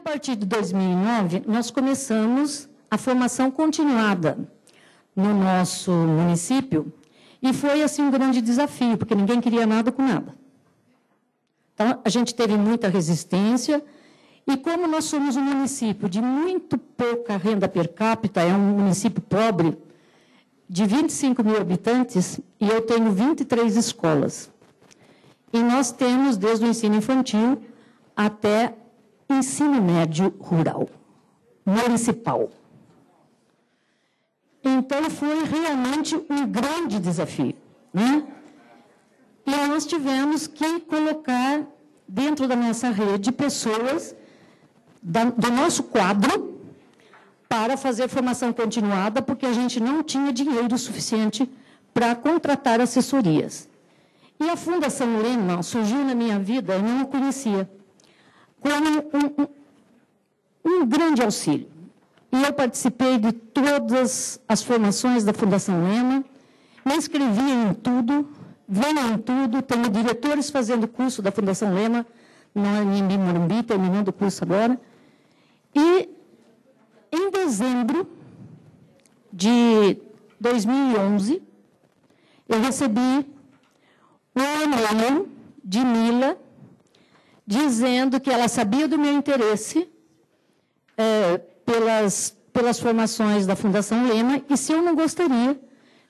partir de 2009, nós começamos a formação continuada no nosso município e foi, assim, um grande desafio, porque ninguém queria nada com nada. Então, a gente teve muita resistência e, como nós somos um município de muito pouca renda per capita, é um município pobre, de 25 mil habitantes, e eu tenho 23 escolas. E nós temos, desde o ensino infantil até ensino médio rural, municipal. Então, foi realmente um grande desafio, né? E nós tivemos que colocar dentro da nossa rede pessoas do nosso quadro para fazer formação continuada, porque a gente não tinha dinheiro suficiente para contratar assessorias. E a Fundação Lema surgiu na minha vida, eu não a conhecia, como um grande auxílio. E eu participei de todas as formações da Fundação Lema, me inscrevi em tudo, venho em tudo, tenho diretores fazendo curso da Fundação Lema, no Anhembi Morumbi, terminando o curso agora. E, em dezembro de 2011, eu recebi um e-mail de Mila, dizendo que ela sabia do meu interesse pelas formações da Fundação Lema e se eu não gostaria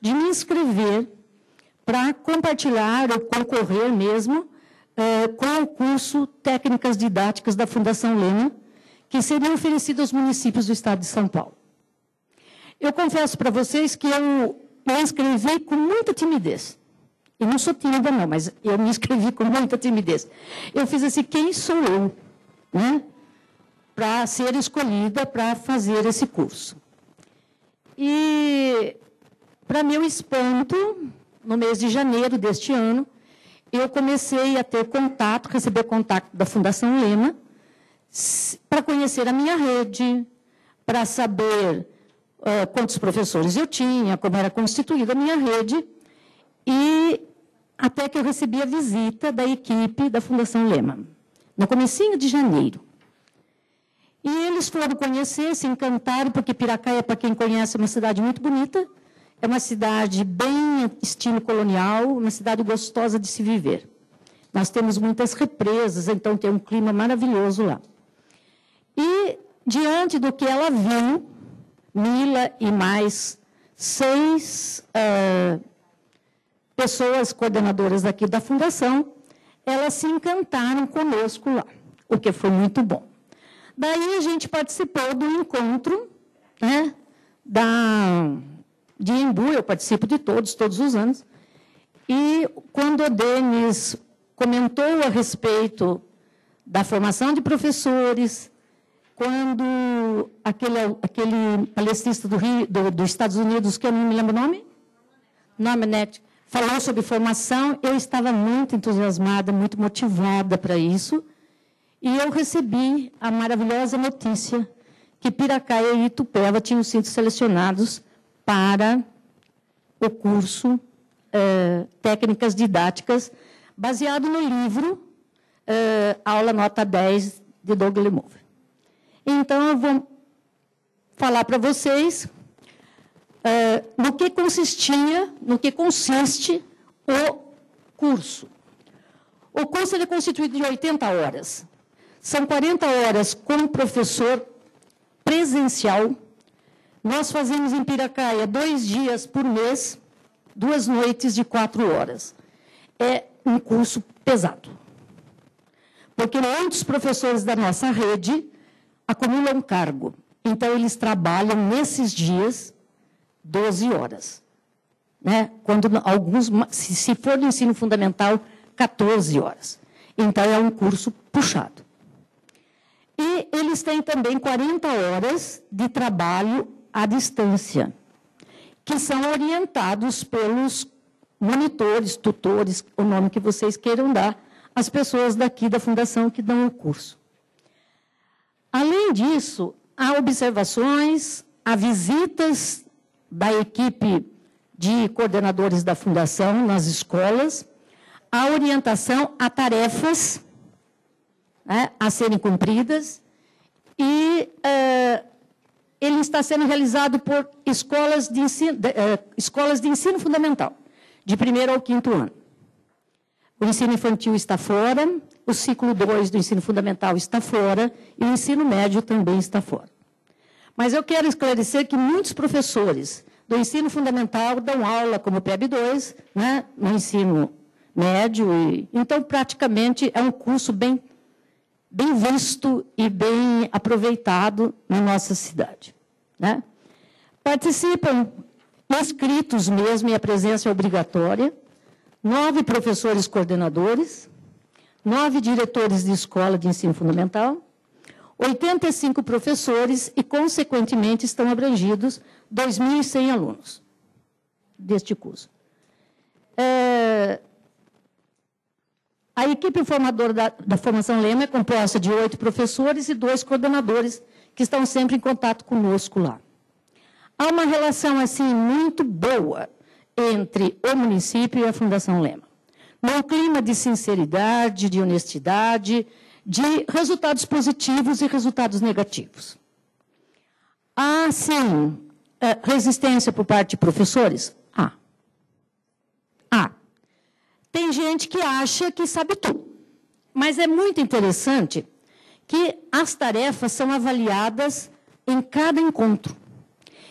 de me inscrever para compartilhar ou concorrer mesmo com o curso Técnicas Didáticas da Fundação Lema, que seria oferecido aos municípios do estado de São Paulo. Eu confesso para vocês que eu me inscrevi com muita timidez. Eu não sou tímida, não, mas eu me inscrevi com muita timidez. Eu fiz assim, quem sou eu, né, para ser escolhida para fazer esse curso? E, para meu espanto, no mês de janeiro deste ano, eu comecei a ter contato, receber contato da Fundação Lema, para conhecer a minha rede, para saber quantos professores eu tinha, como era constituída a minha rede, e até que eu recebi a visita da equipe da Fundação Lema, no comecinho de janeiro. E eles foram conhecer, se encantaram, porque Piracaia, para quem conhece, é uma cidade muito bonita, é uma cidade bem estilo colonial, uma cidade gostosa de se viver. Nós temos muitas represas, então tem um clima maravilhoso lá. E, diante do que ela viu, Mila e mais 6 pessoas coordenadoras aqui da Fundação, elas se encantaram conosco lá, o que foi muito bom. Daí a gente participou do encontro, né, de Embu, eu participo de todos os anos, e quando o Denis comentou a respeito da formação de professores, quando aquele palestrista dos Estados Unidos, que eu não me lembro o nome? Nominette, falou sobre formação, eu estava muito entusiasmada, muito motivada para isso, e eu recebi a maravilhosa notícia que Piracaia e Itupeva tinham sido selecionados para o curso Técnicas Didáticas, baseado no livro Aula Nota 10, de Doug Lemove. Então, eu vou falar para vocês no que consiste o curso. O curso ele é constituído de 80 horas. São 40 horas com professor presencial. Nós fazemos em Piracaia 2 dias por mês, 2 noites de 4 horas. É um curso pesado. Porque muitos professores da nossa rede acumulam cargo. Então, eles trabalham nesses dias 12 horas. Né? Quando alguns, se for do ensino fundamental, 14 horas. Então, é um curso puxado. E eles têm também 40 horas de trabalho à distância, que são orientados pelos monitores, tutores, o nome que vocês queiram dar, as pessoas daqui da Fundação que dão o curso. Além disso, há observações, há visitas da equipe de coordenadores da Fundação nas escolas, há orientação a tarefas, né, a serem cumpridas, e ele está sendo realizado por escolas de ensino fundamental, de 1º ao 5º ano. O ensino infantil está fora, o ciclo 2 do ensino fundamental está fora e o ensino médio também está fora. Mas eu quero esclarecer que muitos professores do ensino fundamental dão aula como PEB2, né, no ensino médio. Então, praticamente, é um curso bem visto e bem aproveitado na nossa cidade. Né? Participam inscritos mesmo, e a presença é obrigatória, 9 professores coordenadores, 9 diretores de escola de ensino fundamental, 85 professores e, consequentemente, estão abrangidos 2.100 alunos deste curso. A equipe formadora da Formação Lema é composta de 8 professores e 2 coordenadores que estão sempre em contato conosco lá. Há uma relação, assim, muito boa entre o município e a Fundação Lema. Num clima de sinceridade, de honestidade, de resultados positivos e resultados negativos. Há, sim, resistência por parte de professores? Há. Tem gente que acha que sabe tudo. Mas é muito interessante que as tarefas são avaliadas em cada encontro.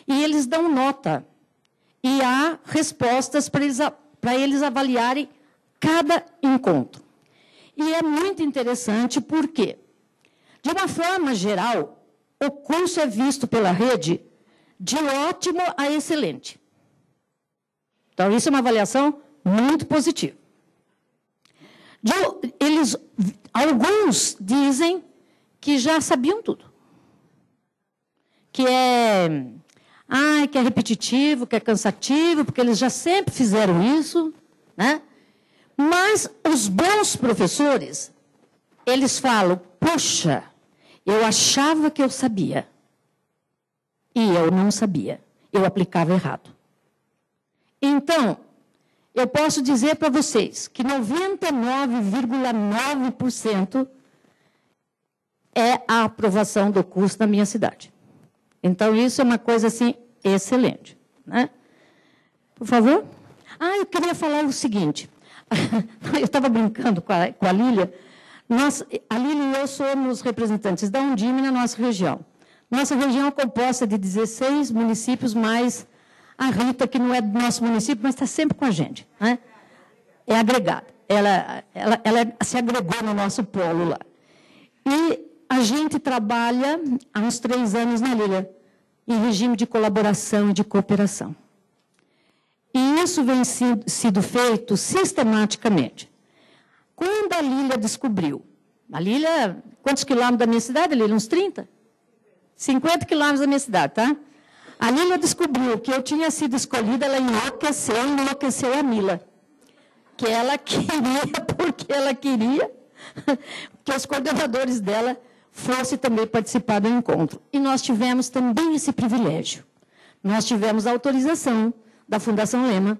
E eles dão nota. E há respostas para eles avaliarem cada encontro. E é muito interessante porque, de uma forma geral, o curso é visto pela rede de ótimo a excelente. Então, isso é uma avaliação muito positiva. Alguns dizem que já sabiam tudo. Que é repetitivo, que é cansativo, porque eles já sempre fizeram isso, né? Mas os bons professores, eles falam, puxa, eu achava que eu sabia. E eu não sabia. Eu aplicava errado. Então, eu posso dizer para vocês que 99,9% é a aprovação do curso na minha cidade. Então, isso é uma coisa, assim, excelente. Né? Por favor? Eu queria falar o seguinte. Eu estava brincando com a Lília. A Lília e eu somos representantes da Undime na nossa região. Nossa região é composta de 16 municípios, mais a Rita, que não é do nosso município, mas está sempre com a gente. Né? É agregada. Ela se agregou no nosso polo lá. E a gente trabalha há uns 3 anos na Lília, em regime de colaboração e de cooperação. E isso vem sido feito sistematicamente. Quando a Lília descobriu, a Lília, quantos quilômetros da minha cidade, Lília? Uns 30? 50 quilômetros da minha cidade, tá? A Lília descobriu que eu tinha sido escolhida, ela enlouqueceu a Mila. Que ela queria, porque ela queria que os coordenadores dela fossem também participar do encontro. E nós tivemos também esse privilégio. Nós tivemos a autorização da Fundação Lema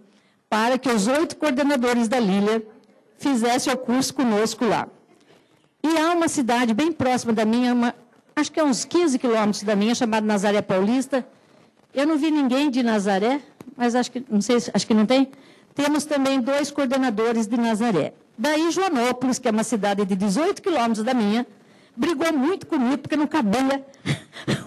para que os 8 coordenadores da Lília fizessem o curso conosco lá. E há uma cidade bem próxima da minha, acho que é uns 15 quilômetros da minha, chamada Nazaré Paulista. Eu não vi ninguém de Nazaré, mas acho que não tem. Temos também 2 coordenadores de Nazaré. Daí, Joanópolis, que é uma cidade de 18 quilômetros da minha, brigou muito comigo, porque não cabia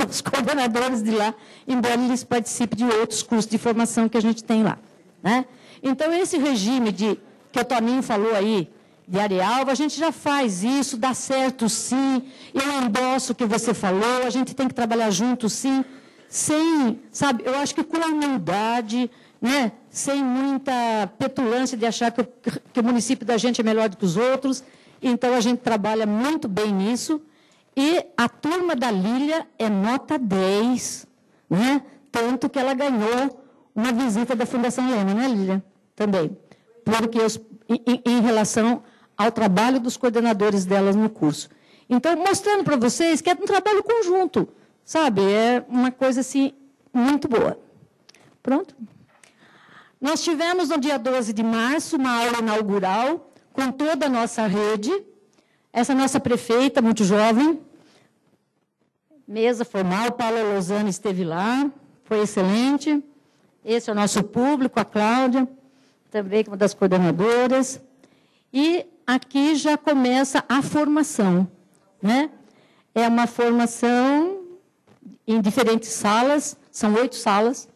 os coordenadores de lá, embora eles participem de outros cursos de formação que a gente tem lá. Né? Então, esse regime que o Toninho falou aí, de Arealva, a gente já faz isso, dá certo sim, eu endosso o que você falou, a gente tem que trabalhar junto sim, eu acho que com a humildade, né, sem muita petulância de achar que o município da gente é melhor do que os outros. Então, a gente trabalha muito bem nisso. E a turma da Lília é nota 10, né? Tanto que ela ganhou uma visita da Fundação Lema, né, Lília? Também. Porque em relação ao trabalho dos coordenadores delas no curso. Então, mostrando para vocês que é um trabalho conjunto, sabe? É uma coisa, assim, muito boa. Pronto? Nós tivemos, no dia 12 de março, uma aula inaugural com toda a nossa rede. Essa nossa prefeita, muito jovem, mesa formal, Paula Lozano esteve lá, foi excelente. Esse é o nosso público, a Cláudia, também uma das coordenadoras. E aqui já começa a formação, né? É uma formação em diferentes salas, são 8 salas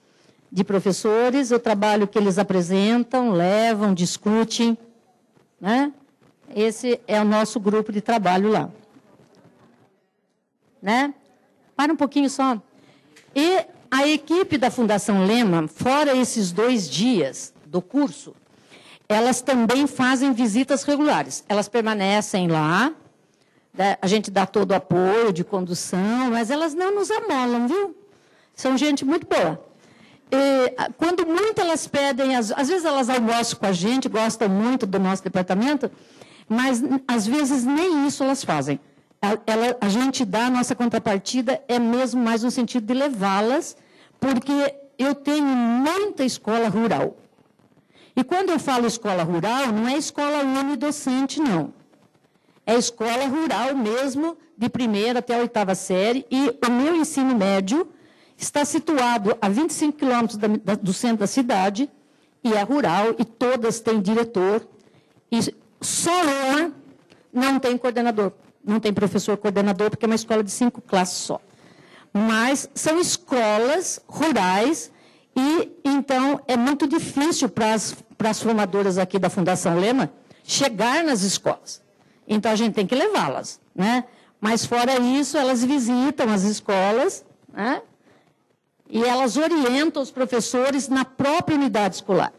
de professores, o trabalho que eles apresentam, levam, discutem, né? Esse é o nosso grupo de trabalho lá. Né? Para um pouquinho só. E a equipe da Fundação Lema, fora esses 2 dias do curso, elas também fazem visitas regulares. Elas permanecem lá, né? A gente dá todo o apoio de condução, mas elas não nos amolam, viu? São gente muito boa. E, quando muito elas pedem, às vezes elas almoçam com a gente, gostam muito do nosso departamento, mas às vezes nem isso elas fazem. A gente dá, a nossa contrapartida é mesmo mais no sentido de levá-las, porque eu tenho muita escola rural. E quando eu falo escola rural, não é escola unidocente, não. É escola rural mesmo, de 1ª até a 8ª série, e o meu ensino médio está situado a 25 quilômetros do centro da cidade, e é rural, e todas têm diretor, e só uma não tem coordenador. Não tem professor coordenador, porque é uma escola de 5 classes só. Mas são escolas rurais e, então, é muito difícil para as formadoras aqui da Fundação Lema chegar nas escolas. Então, a gente tem que levá-las, né? Mas, fora isso, elas visitam as escolas, né? E elas orientam os professores na própria unidade escolar.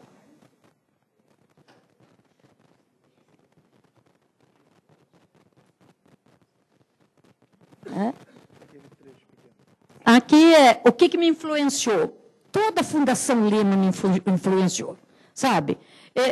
Aqui é o que me influenciou. Toda a Fundação Lema me influenciou, sabe?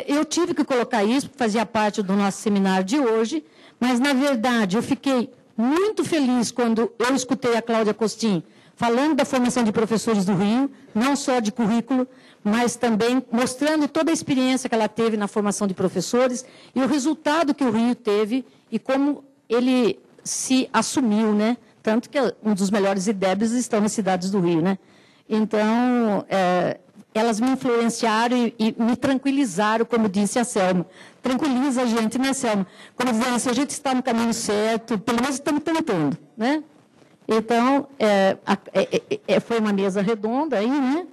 Eu tive que colocar isso, porque fazia parte do nosso seminário de hoje, mas, na verdade, eu fiquei muito feliz quando eu escutei a Cláudia Costin falando da formação de professores do Rio, não só de currículo, mas também mostrando toda a experiência que ela teve na formação de professores e o resultado que o Rio teve e como ele se assumiu, né? Tanto que um dos melhores IDEBs estão nas cidades do Rio, né? Então, elas me influenciaram e me tranquilizaram, como disse a Selma. Tranquiliza a gente, né, Selma? Como dizendo, se a gente está no caminho certo, pelo menos estamos tentando, né? Então, foi uma mesa redonda aí, né?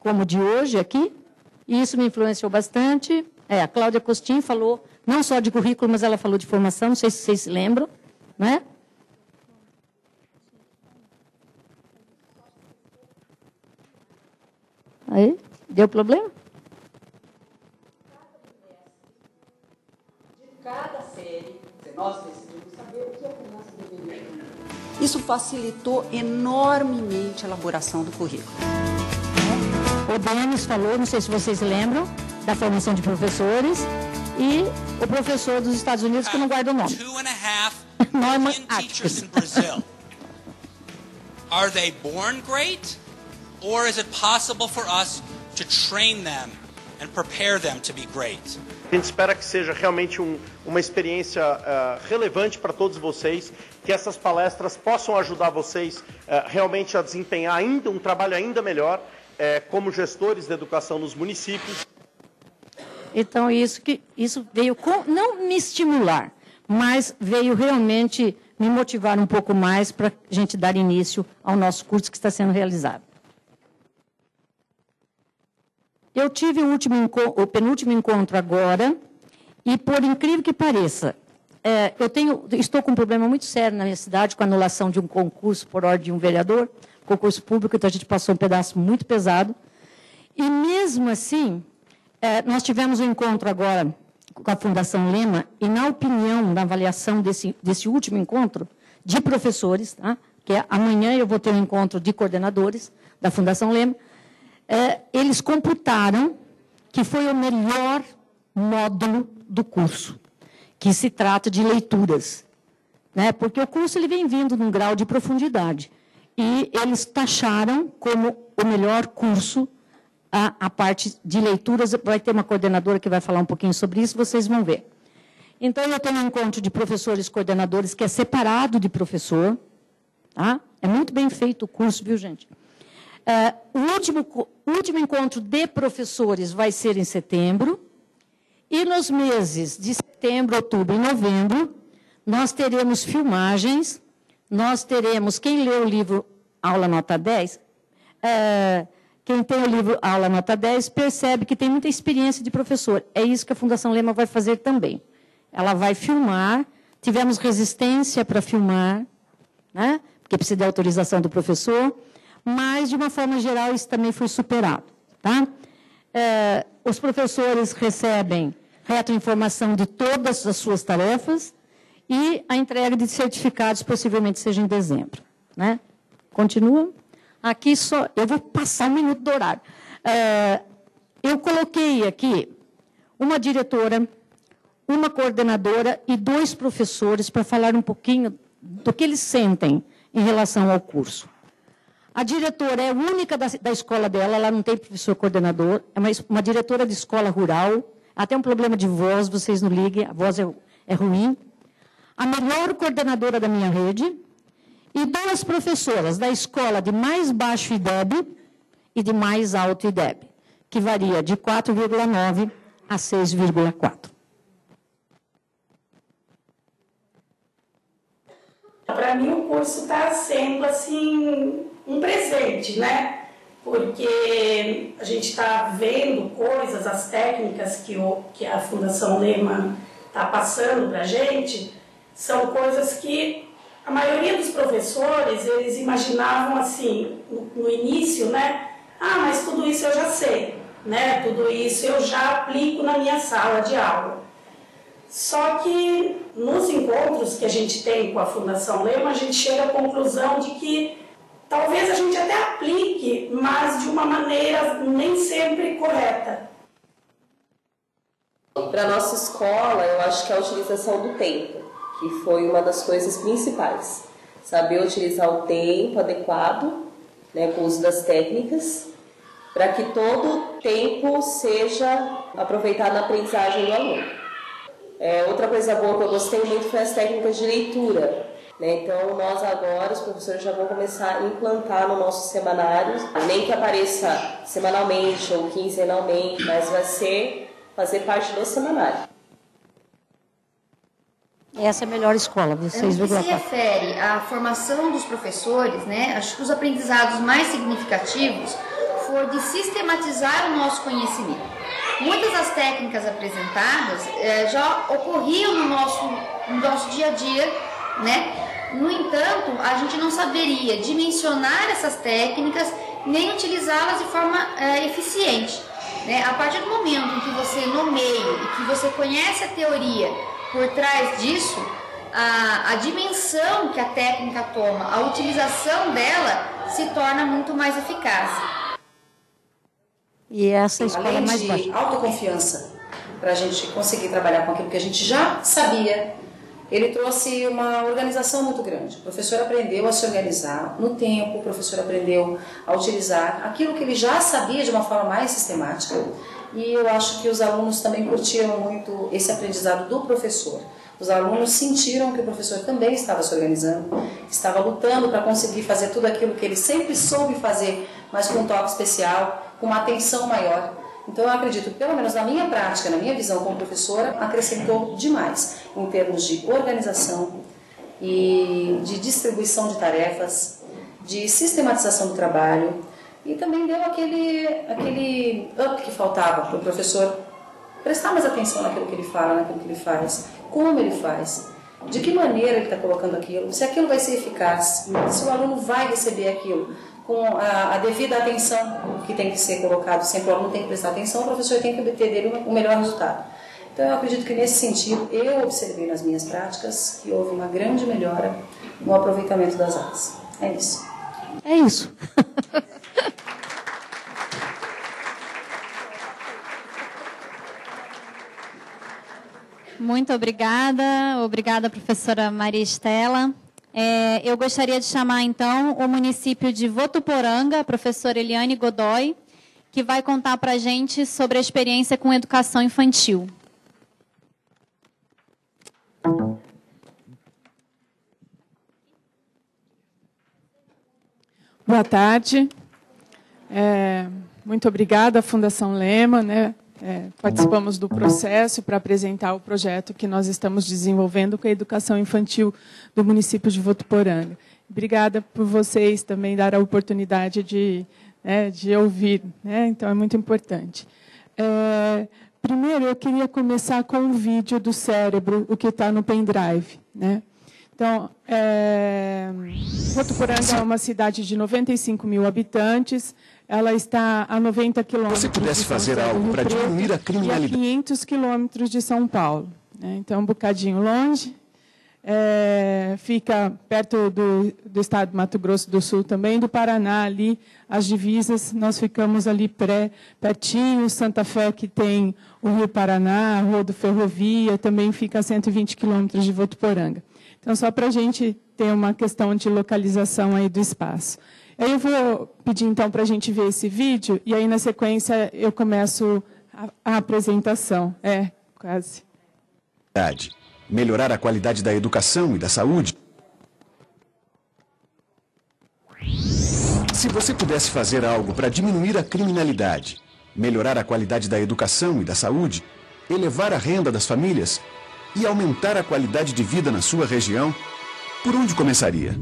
Como de hoje aqui, e isso me influenciou bastante. A Cláudia Costin falou, não só de currículo, mas ela falou de formação, não sei se vocês se lembram, né? Aí, deu problema? De cada série, nós decidimos saber o que a criança deveria aprender. Isso facilitou enormemente a elaboração do currículo. O Denis falou, não sei se vocês lembram, da formação de professores, e o professor dos Estados Unidos, que eu não guardo o nome. 2.5 Norman million teachers in Brazil. Are they born great? Or is it possible for us to train them and prepare them to be great? A gente espera que seja realmente uma experiência relevante para todos vocês, que essas palestras possam ajudar vocês realmente a desempenhar ainda um trabalho ainda melhor como gestores da educação nos municípios. Então, isso veio não me estimular, mas veio realmente me motivar um pouco mais para a gente dar início ao nosso curso que está sendo realizado. Eu tive o penúltimo encontro agora, e, por incrível que pareça, estou com um problema muito sério na minha cidade com a anulação de um concurso por ordem de um vereador, concurso público, então a gente passou um pedaço muito pesado. E, mesmo assim, nós tivemos um encontro agora com a Fundação Lema, e, na opinião, na avaliação desse último encontro, de professores, tá? Que amanhã eu vou ter um encontro de coordenadores da Fundação Lema, eles computaram que foi o melhor módulo do curso, que se trata de leituras, né? Porque o curso ele vem vindo num grau de profundidade, e eles taxaram como o melhor curso a parte de leituras. Vai ter uma coordenadora que vai falar um pouquinho sobre isso, vocês vão ver. Então, eu tenho um encontro de professores coordenadores que é separado de professor, Tá? É muito bem feito o curso, viu, gente? O último encontro de professores vai ser em setembro. E nos meses de setembro, outubro e novembro, nós teremos filmagens, nós teremos, quem lê o livro Aula Nota 10, quem tem o livro Aula Nota 10 percebe que tem muita experiência de professor. É isso que a Fundação Lema vai fazer também. Ela vai filmar, tivemos resistência para filmar, né? Porque precisa de autorização do professor, mas, de uma forma geral, isso também foi superado. Tá? Os professores recebem retroinformação de todas as suas tarefas e a entrega de certificados possivelmente seja em dezembro. Né? Continua? Aqui só... Eu vou passar 1 minuto do horário. Eu coloquei aqui uma diretora, uma coordenadora e 2 professores para falar um pouquinho do que eles sentem em relação ao curso. A diretora é a única da escola dela, ela não tem professor coordenador, é uma diretora de escola rural, ela tem um problema de voz, vocês não liguem, a voz é ruim. A melhor coordenadora da minha rede e 2 professoras da escola de mais baixo IDEB e de mais alto IDEB, que varia de 4,9 a 6,4. Para mim, o curso está sendo, assim, um presente, né? Porque a gente está vendo coisas, as técnicas que a Fundação Lema está passando para a gente, são coisas que a maioria dos professores, eles imaginavam assim, no início, né? Ah, mas tudo isso eu já sei, né? Tudo isso eu já aplico na minha sala de aula. Só que nos encontros que a gente tem com a Fundação Lema, a gente chega à conclusão de que talvez a gente até aplique, mas de uma maneira nem sempre correta. Para a nossa escola, eu acho que é a utilização do tempo, que foi uma das coisas principais. Saber utilizar o tempo adequado, né, com o uso das técnicas, para que todo o tempo seja aproveitado na aprendizagem do aluno. Outra coisa boa que eu gostei muito foi as técnicas de leitura. Né? Então, nós agora, os professores já vão começar a implantar no nosso semanário, nem que apareça semanalmente ou quinzenalmente, mas vai fazer parte do semanário. Essa é a melhor escola, vocês No que se refere à formação dos professores, né, acho que os aprendizados mais significativos foram de sistematizar o nosso conhecimento. Muitas das técnicas apresentadas já ocorriam no nosso dia a dia, né? No entanto, a gente não saberia dimensionar essas técnicas nem utilizá-las de forma eficiente. Né? A partir do momento em que você nomeia e que você conhece a teoria por trás disso, a dimensão que a técnica toma, a utilização dela se torna muito mais eficaz. E essa escola é mais baixa. Além de autoconfiança, para a gente conseguir trabalhar com aquilo que a gente já sabia, ele trouxe uma organização muito grande. O professor aprendeu a se organizar no tempo, o professor aprendeu a utilizar aquilo que ele já sabia de uma forma mais sistemática. E eu acho que os alunos também curtiram muito esse aprendizado do professor. Os alunos sentiram que o professor também estava se organizando, estava lutando para conseguir fazer tudo aquilo que ele sempre soube fazer, mas com um toque especial, com uma atenção maior. Então eu acredito que, pelo menos na minha prática, na minha visão como professora, acrescentou demais em termos de organização e de distribuição de tarefas, de sistematização do trabalho, e também deu aquele up que faltava para o professor prestar mais atenção naquilo que ele fala, naquilo que ele faz, como ele faz, de que maneira ele está colocando aquilo, se aquilo vai ser eficaz, se o aluno vai receber aquilo com a devida atenção que tem que ser colocado, sempre o aluno tem que prestar atenção, o professor tem que obter dele o melhor resultado. Então eu acredito que nesse sentido, eu observei nas minhas práticas que houve uma grande melhora no aproveitamento das aulas. É isso. É isso. Muito obrigada, professora Maria Estela. Eu gostaria de chamar, então, o município de Votuporanga, a professora Eliane Godoy, que vai contar para a gente sobre a experiência com educação infantil. Boa tarde. Muito obrigada à Fundação Lema, né? Participamos do processo para apresentar o projeto que nós estamos desenvolvendo com a educação infantil do município de Votuporanga. Obrigada por vocês também dar a oportunidade de ouvir, né? Então é muito importante. Primeiro, eu queria começar com um vídeo do cérebro, o que está no pendrive, né? Então, Votuporanga é uma cidade de 95 mil habitantes. Ela está a 90 quilômetros. Se você pudesse fazer algo para diminuir a criminalidade. E a 500 quilômetros de São Paulo, né? Então, um bocadinho longe. Fica perto do estado do Mato Grosso do Sul também, do Paraná, ali, as divisas, nós ficamos ali pertinho. Santa Fé, que tem o Rio Paraná, a Rua do Ferrovia, também fica a 120 quilômetros de Votuporanga. Então, só para a gente ter uma questão de localização aí do espaço. Aí eu vou pedir, então, para a gente ver esse vídeo, e aí, na sequência, eu começo a apresentação. Quase. Melhorar a qualidade da educação e da saúde. Se você pudesse fazer algo para diminuir a criminalidade, melhorar a qualidade da educação e da saúde, elevar a renda das famílias e aumentar a qualidade de vida na sua região, por onde começaria?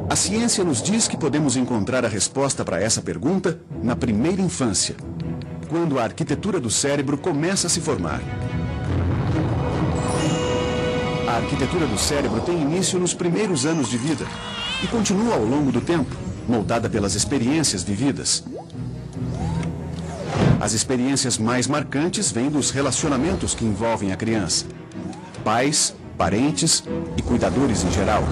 A ciência nos diz que podemos encontrar a resposta para essa pergunta na primeira infância, quando a arquitetura do cérebro começa a se formar. A arquitetura do cérebro tem início nos primeiros anos de vida e continua ao longo do tempo, moldada pelas experiências vividas. As experiências mais marcantes vêm dos relacionamentos que envolvem a criança: pais, parentes e cuidadores em geral.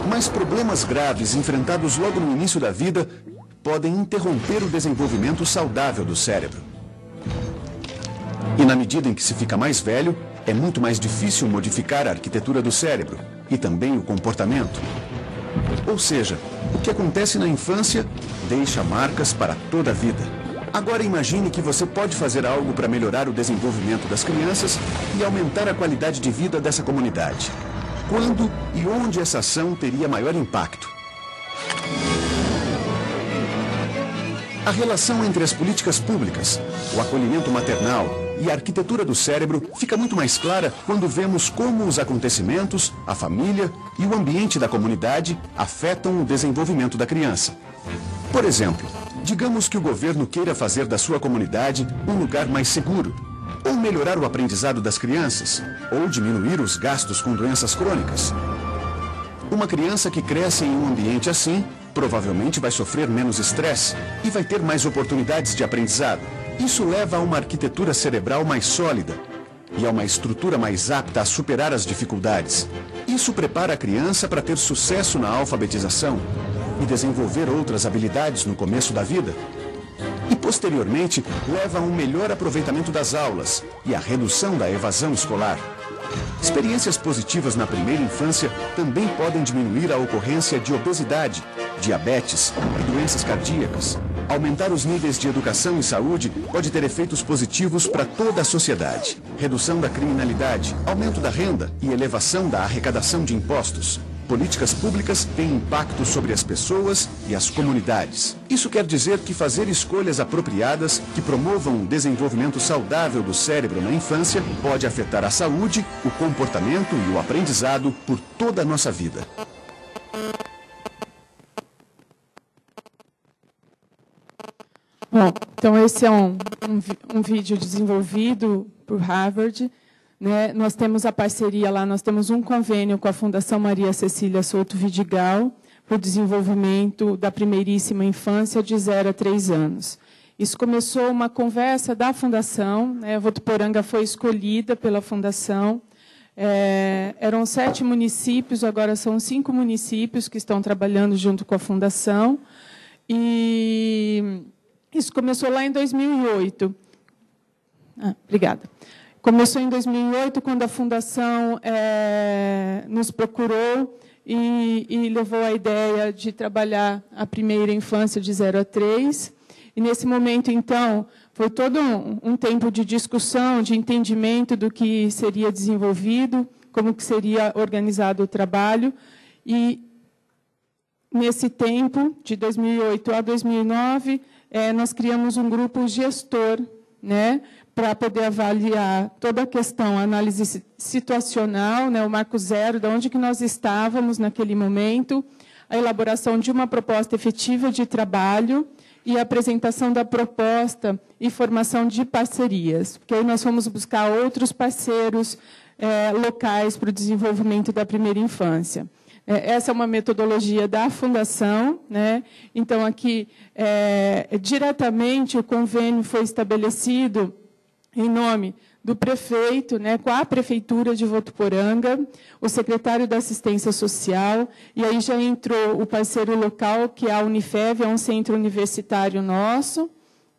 Mas problemas graves enfrentados logo no início da vida podem interromper o desenvolvimento saudável do cérebro. E na medida em que se fica mais velho, é muito mais difícil modificar a arquitetura do cérebro e também o comportamento. Ou seja, o que acontece na infância deixa marcas para toda a vida. Agora imagine que você pode fazer algo para melhorar o desenvolvimento das crianças e aumentar a qualidade de vida dessa comunidade. Quando e onde essa ação teria maior impacto? A relação entre as políticas públicas, o acolhimento maternal e a arquitetura do cérebro fica muito mais clara quando vemos como os acontecimentos, a família e o ambiente da comunidade afetam o desenvolvimento da criança. Por exemplo, digamos que o governo queira fazer da sua comunidade um lugar mais seguro, ou melhorar o aprendizado das crianças, ou diminuir os gastos com doenças crônicas. Uma criança que cresce em um ambiente assim, provavelmente vai sofrer menos estresse e vai ter mais oportunidades de aprendizado. Isso leva a uma arquitetura cerebral mais sólida e a uma estrutura mais apta a superar as dificuldades. Isso prepara a criança para ter sucesso na alfabetização e desenvolver outras habilidades no começo da vida. E, posteriormente, leva a um melhor aproveitamento das aulas e a redução da evasão escolar. Experiências positivas na primeira infância também podem diminuir a ocorrência de obesidade, diabetes e doenças cardíacas. Aumentar os níveis de educação e saúde pode ter efeitos positivos para toda a sociedade. Redução da criminalidade, aumento da renda e elevação da arrecadação de impostos. Políticas públicas têm impacto sobre as pessoas e as comunidades. Isso quer dizer que fazer escolhas apropriadas que promovam um desenvolvimento saudável do cérebro na infância pode afetar a saúde, o comportamento e o aprendizado por toda a nossa vida. Bom, então esse é um vídeo desenvolvido por Harvard, né? Nós temos a parceria lá, nós temos um convênio com a Fundação Maria Cecília Souto Vidigal para o desenvolvimento da primeiríssima infância de 0 a 3 anos. Isso começou uma conversa da Fundação, né? Votuporanga foi escolhida pela Fundação. Eram 7 municípios, agora são 5 municípios que estão trabalhando junto com a Fundação. E isso começou lá em 2008. Obrigada. Começou em 2008, quando a Fundação nos procurou e levou a ideia de trabalhar a primeira infância de 0 a 3. E, nesse momento, então, foi todo um tempo de discussão, de entendimento do que seria desenvolvido. como que seria organizado o trabalho. E, nesse tempo, de 2008 a 2009, nós criamos um grupo gestor, né, para poder avaliar toda a questão, a análise situacional, né, o marco zero, de onde que nós estávamos naquele momento, a elaboração de uma proposta efetiva de trabalho e a apresentação da proposta e formação de parcerias, porque aí nós fomos buscar outros parceiros locais para o desenvolvimento da primeira infância. Essa é uma metodologia da Fundação, né? Então, aqui, diretamente, o convênio foi estabelecido em nome do prefeito, né, com a Prefeitura de Votuporanga, o secretário da Assistência Social, e aí já entrou o parceiro local, que é a Unifev, é um centro universitário nosso,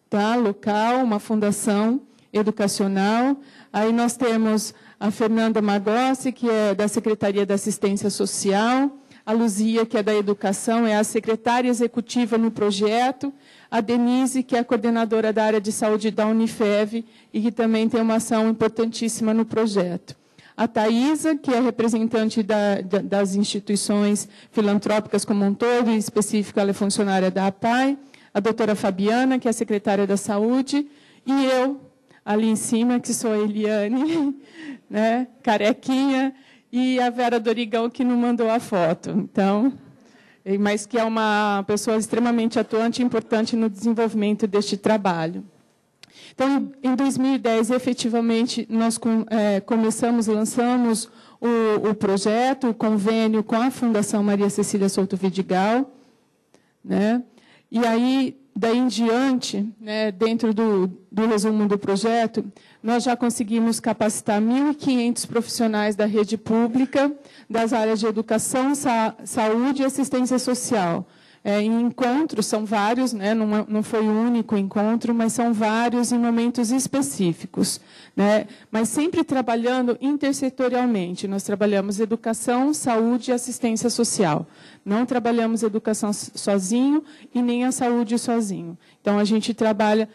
tá, local, uma fundação educacional. Aí nós temos a Fernanda Magossi, que é da Secretaria da Assistência Social, a Luzia, que é da Educação, é a secretária executiva no projeto, a Denise, que é a coordenadora da área de saúde da Unifev e que também tem uma ação importantíssima no projeto. A Thaisa, que é representante das instituições filantrópicas como um todo, em específico ela é funcionária da APAI, a doutora Fabiana, que é a secretária da Saúde, e eu, ali em cima, que sou a Eliane, né, carequinha, e a Vera Dorigão, que não mandou a foto. Então, mas que é uma pessoa extremamente atuante e importante no desenvolvimento deste trabalho. Então, em 2010, efetivamente, nós lançamos o projeto, o convênio com a Fundação Maria Cecília Souto Vidigal, né? E aí, daí em diante, né, dentro do resumo do projeto, nós já conseguimos capacitar 1.500 profissionais da rede pública, das áreas de educação, saúde e assistência social. Em encontros, são vários, né, não foi um único encontro, mas são vários em momentos específicos, né, mas sempre trabalhando intersetorialmente. Nós trabalhamos educação, saúde e assistência social. Não trabalhamos educação sozinho e nem a saúde sozinho. Então, a gente trabalha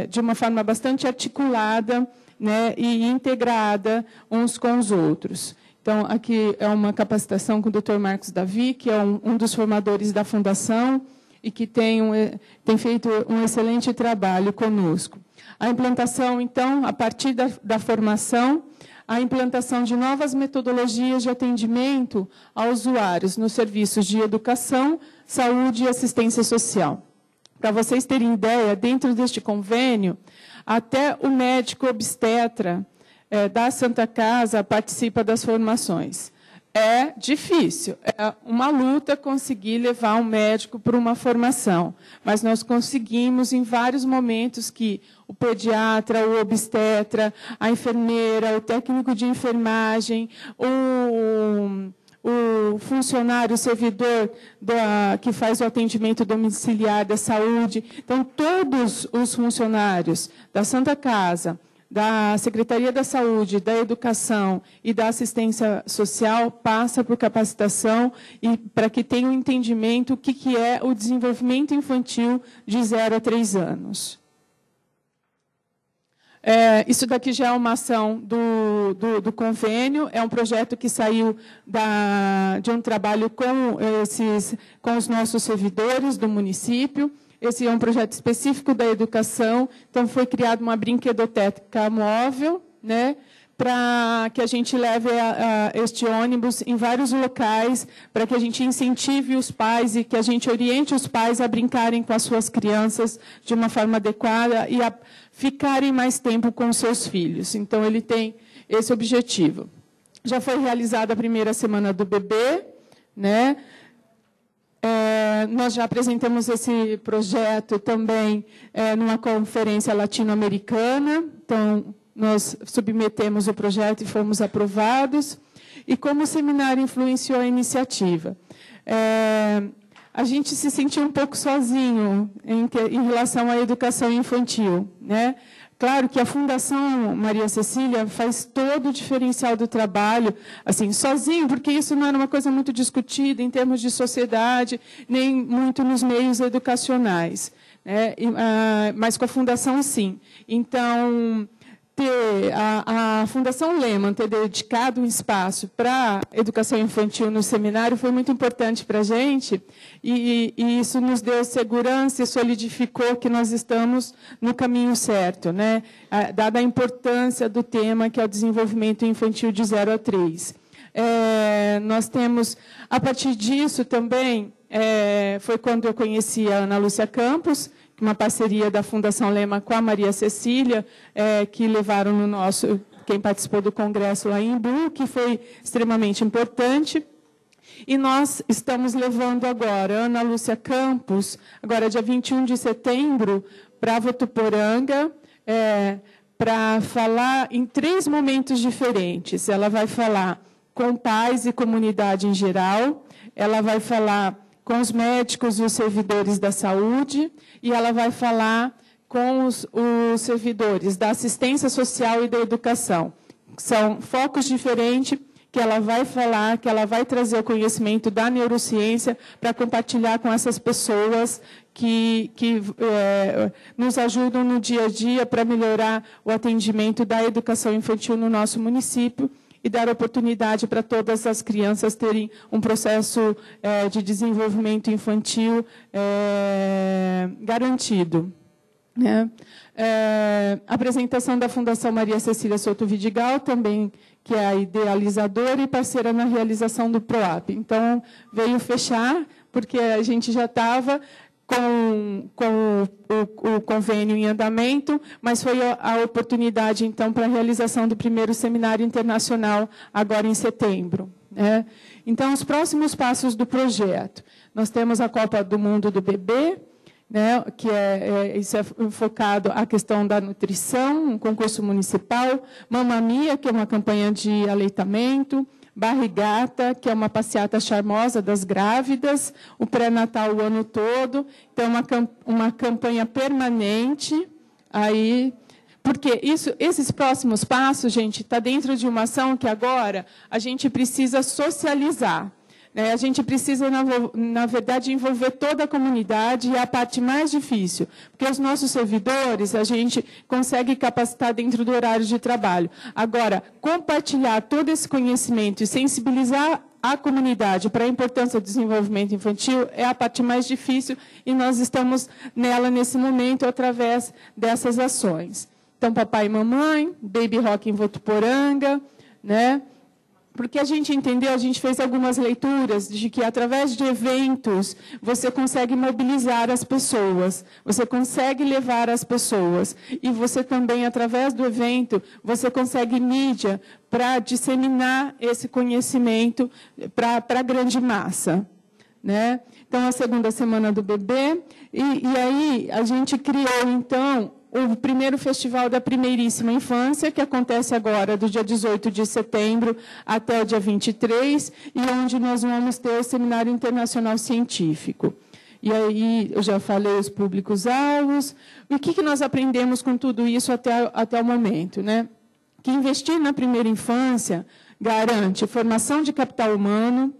de uma forma bastante articulada, né, e integrada uns com os outros. Então, aqui é uma capacitação com o Dr. Marcos Davi, que é um dos formadores da Fundação e que tem feito um excelente trabalho conosco. A implantação, então, a partir da formação, a implantação de novas metodologias de atendimento a usuários nos serviços de educação, saúde e assistência social. Para vocês terem ideia, dentro deste convênio, até o médico obstetra da Santa Casa participa das formações. É difícil, é uma luta conseguir levar um médico para uma formação, mas nós conseguimos em vários momentos que o pediatra, o obstetra, a enfermeira, o técnico de enfermagem, o funcionário, o servidor que faz o atendimento domiciliar da saúde. Então, todos os funcionários da Santa Casa, da Secretaria da Saúde, da Educação e da Assistência Social passa por capacitação e para que tenham um entendimento o que é o desenvolvimento infantil de 0 a 3 anos. Isso daqui já é uma ação do convênio, é um projeto que saiu de um trabalho com os nossos servidores do município. Esse é um projeto específico da educação, então foi criada uma brinquedoteca móvel, né, para que a gente leve este ônibus em vários locais, para que a gente incentive os pais e que a gente oriente os pais a brincarem com as suas crianças de uma forma adequada e a ficarem mais tempo com seus filhos. Então, ele tem esse objetivo. Já foi realizada a primeira semana do bebê, né? Nós já apresentamos esse projeto também numa conferência latino-americana. Então, nós submetemos o projeto e fomos aprovados. E como o seminário influenciou a iniciativa? A gente se sentiu um pouco sozinho em relação à educação infantil, né? Claro que a Fundação Maria Cecília faz todo o diferencial do trabalho, assim, sozinho, porque isso não era uma coisa muito discutida em termos de sociedade, nem muito nos meios educacionais, né? Mas com a Fundação, sim. Então, a Fundação Lehman ter dedicado um espaço para educação infantil no seminário foi muito importante para a gente, e isso nos deu segurança e solidificou que nós estamos no caminho certo, né? Dada a importância do tema, que é o desenvolvimento infantil de 0 a 3. Nós temos, a partir disso também, foi quando eu conheci a Ana Lúcia Campos, uma parceria da Fundação Lehman com a Maria Cecília, que levaram no nosso, quem participou do congresso lá em Imbu, que foi extremamente importante. E nós estamos levando agora a Ana Lúcia Campos, agora dia 21 de setembro, para Votuporanga, para falar em 3 momentos diferentes. Ela vai falar com pais e comunidade em geral, ela vai falar com os médicos e os servidores da saúde, e ela vai falar com os servidores da assistência social e da educação. São focos diferentes que ela vai falar, que ela vai trazer o conhecimento da neurociência para compartilhar com essas pessoas que nos ajudam no dia a dia para melhorar o atendimento da educação infantil no nosso município, e dar oportunidade para todas as crianças terem um processo de desenvolvimento infantil garantido. Né? A apresentação da Fundação Maria Cecília Souto Vidigal, também, que é a idealizadora e parceira na realização do PROAP. Então, veio fechar, porque a gente já estava com o convênio em andamento, mas foi a oportunidade, então, para a realização do primeiro seminário internacional, agora em setembro. Né? Então, os próximos passos do projeto. Nós temos a Copa do Mundo do Bebê, né, que isso é focado à questão da nutrição, um concurso municipal, Mamma Mia, que é uma campanha de aleitamento, Barrigata, que é uma passeata charmosa das grávidas, o pré-natal o ano todo. Então, uma campanha permanente. Aí, porque esses próximos passos, gente, está dentro de uma ação que agora a gente precisa socializar. A gente precisa, na verdade, envolver toda a comunidade, e é a parte mais difícil, porque os nossos servidores a gente consegue capacitar dentro do horário de trabalho. Agora, compartilhar todo esse conhecimento e sensibilizar a comunidade para a importância do desenvolvimento infantil é a parte mais difícil, e nós estamos nela nesse momento através dessas ações. Então, papai e mamãe, Baby Rock em Votuporanga, né? Porque a gente entendeu, a gente fez algumas leituras de que, através de eventos, você consegue mobilizar as pessoas, você consegue levar as pessoas. E você também, através do evento, você consegue mídia para disseminar esse conhecimento para a grande massa. Né? Então, a segunda semana do bebê. E aí, a gente criou, então, o primeiro festival da primeiríssima infância, que acontece agora, do dia 18 de setembro até o dia 23, e onde nós vamos ter o Seminário Internacional Científico. E aí, eu já falei os públicos-alvos. E o que nós aprendemos com tudo isso até o momento? Né? Que investir na primeira infância garante formação de capital humano,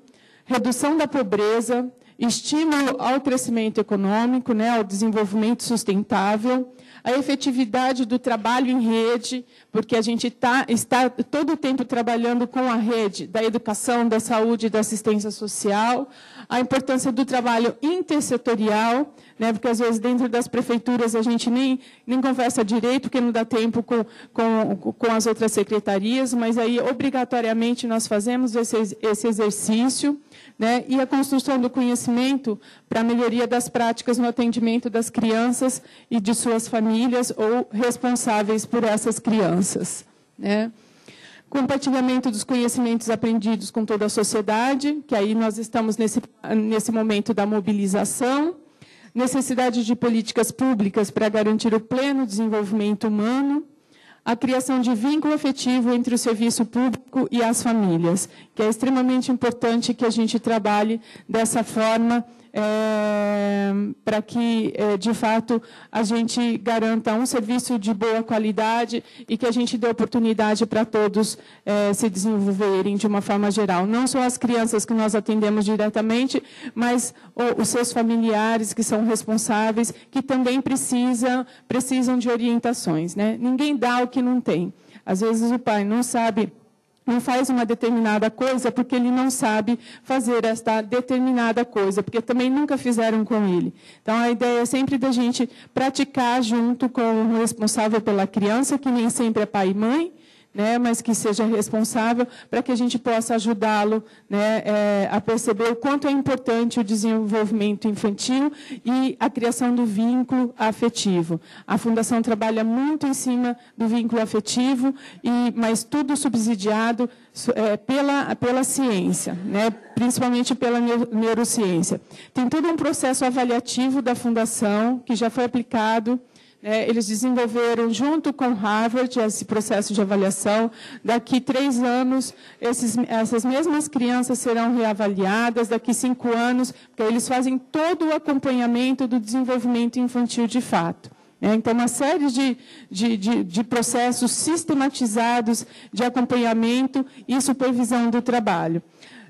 redução da pobreza, estímulo ao crescimento econômico, né, ao desenvolvimento sustentável, a efetividade do trabalho em rede, porque a gente está todo o tempo trabalhando com a rede da educação, da saúde e da assistência social, a importância do trabalho intersetorial, né, porque às vezes dentro das prefeituras a gente nem conversa direito, porque não dá tempo com as outras secretarias, mas aí obrigatoriamente nós fazemos esse exercício, né, e a construção do conhecimento para a melhoria das práticas no atendimento das crianças e de suas famílias ou responsáveis por essas crianças. Né? Compartilhamento dos conhecimentos aprendidos com toda a sociedade, que aí nós estamos nesse momento da mobilização, necessidade de políticas públicas para garantir o pleno desenvolvimento humano, a criação de vínculo afetivo entre o serviço público e as famílias, que é extremamente importante que a gente trabalhe dessa forma para que, de fato, a gente garanta um serviço de boa qualidade e que a gente dê oportunidade para todos se desenvolverem de uma forma geral. Não só as crianças que nós atendemos diretamente, mas os seus familiares que são responsáveis, que também precisam de orientações, né? Ninguém dá o que não tem. Às vezes o pai não sabe, não faz uma determinada coisa porque ele não sabe fazer esta determinada coisa, porque também nunca fizeram com ele. Então, a ideia é sempre da gente praticar junto com o responsável pela criança, que nem sempre é pai e mãe, né, mas que seja responsável para que a gente possa ajudá-lo, né, a perceber o quanto é importante o desenvolvimento infantil e a criação do vínculo afetivo. A Fundação trabalha muito em cima do vínculo afetivo, mas tudo subsidiado pela ciência, né, principalmente pela neurociência. Tem todo um processo avaliativo da Fundação que já foi aplicado. Eles desenvolveram, junto com Harvard, esse processo de avaliação. Daqui 3 anos, essas mesmas crianças serão reavaliadas, daqui 5 anos, porque eles fazem todo o acompanhamento do desenvolvimento infantil de fato. Então, uma série de processos sistematizados de acompanhamento e supervisão do trabalho.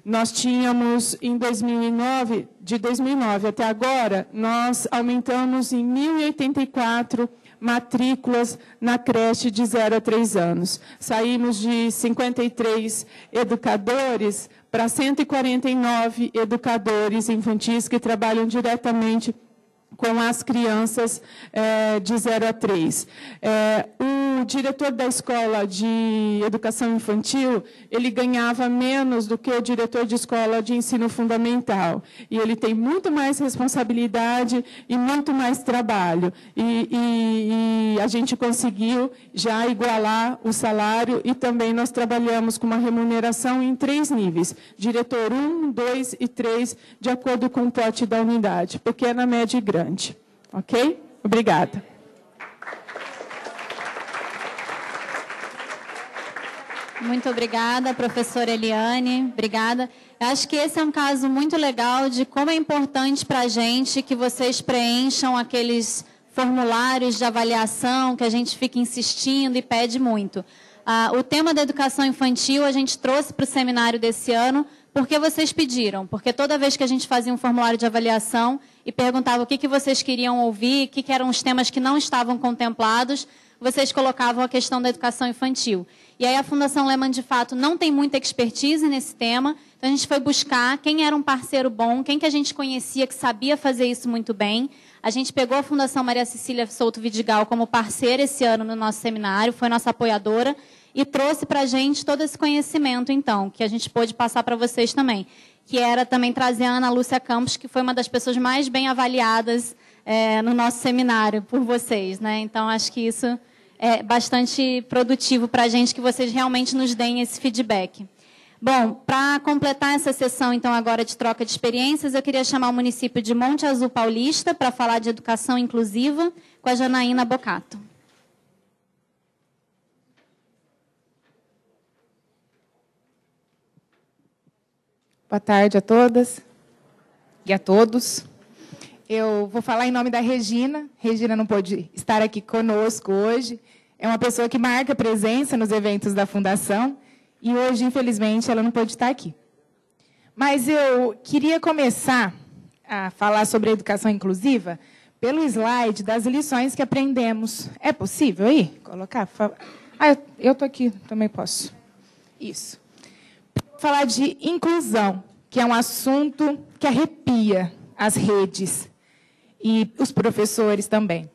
Nós tínhamos, em 2009, de 2009 até agora, nós aumentamos em 1.084 matrículas na creche de 0 a 3 anos. Saímos de 53 educadores para 149 educadores infantis que trabalham diretamente com as crianças de 0 a 3. O diretor da escola de educação infantil, ele ganhava menos do que o diretor de escola de ensino fundamental. E ele tem muito mais responsabilidade e muito mais trabalho. E a gente conseguiu já igualar o salário e também nós trabalhamos com uma remuneração em 3 níveis. Diretor 1, 2 e 3, de acordo com o porte da unidade, pequena, média e grande. Ok? Obrigada. Muito obrigada, professora Eliane. Obrigada. Eu acho que esse é um caso muito legal de como é importante para a gente que vocês preencham aqueles formulários de avaliação que a gente fica insistindo e pede muito. O tema da educação infantil a gente trouxe para o seminário desse ano porque vocês pediram, porque toda vez que a gente fazia um formulário de avaliação e perguntava o que vocês queriam ouvir, o que eram os temas que não estavam contemplados, vocês colocavam a questão da educação infantil. E aí a Fundação Lehman, de fato, não tem muita expertise nesse tema, então a gente foi buscar quem era um parceiro bom, quem que a gente conhecia que sabia fazer isso muito bem. A gente pegou a Fundação Maria Cecília Souto Vidigal como parceira esse ano no nosso seminário, foi nossa apoiadora, e trouxe para a gente todo esse conhecimento, então, que a gente pôde passar para vocês também, que era também trazer a Ana Lúcia Campos, que foi uma das pessoas mais bem avaliadas no nosso seminário por vocês, né? Então, acho que isso é bastante produtivo para a gente, que vocês realmente nos deem esse feedback. Bom, para completar essa sessão, então, agora de troca de experiências, eu queria chamar o município de Monte Azul Paulista para falar de educação inclusiva com a Janaína Bocato. Boa tarde a todas e a todos. Eu vou falar em nome da Regina. Regina não pôde estar aqui conosco hoje. É uma pessoa que marca presença nos eventos da Fundação e hoje, infelizmente, ela não pôde estar aqui. Mas eu queria começar a falar sobre a educação inclusiva pelo slide das lições que aprendemos. É possível aí? Colocar? Eu estou aqui, também posso. Isso. Falar de inclusão, que é um assunto que arrepia as redes e os professores também.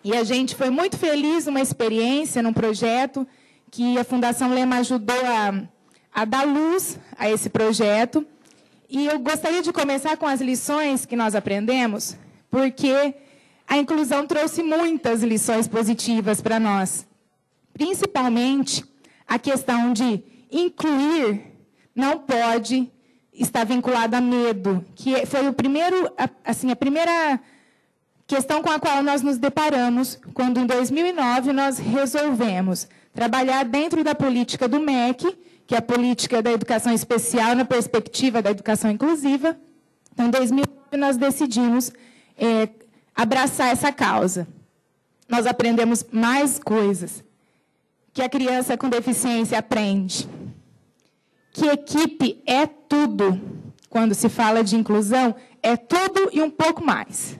E a gente foi muito feliz numa experiência, num projeto, que a Fundação Lehman ajudou a dar luz a esse projeto. E eu gostaria de começar com as lições que nós aprendemos, porque a inclusão trouxe muitas lições positivas para nós. Principalmente a questão de incluir não pode estar vinculada a medo, que foi a primeira questão com a qual nós nos deparamos quando, em 2009, nós resolvemos trabalhar dentro da política do MEC, que é a política da educação especial na perspectiva da educação inclusiva. Então, em 2009, nós decidimos abraçar essa causa. Nós aprendemos mais coisas que a criança com deficiência aprende. Que equipe é tudo. Quando se fala de inclusão, é tudo e um pouco mais.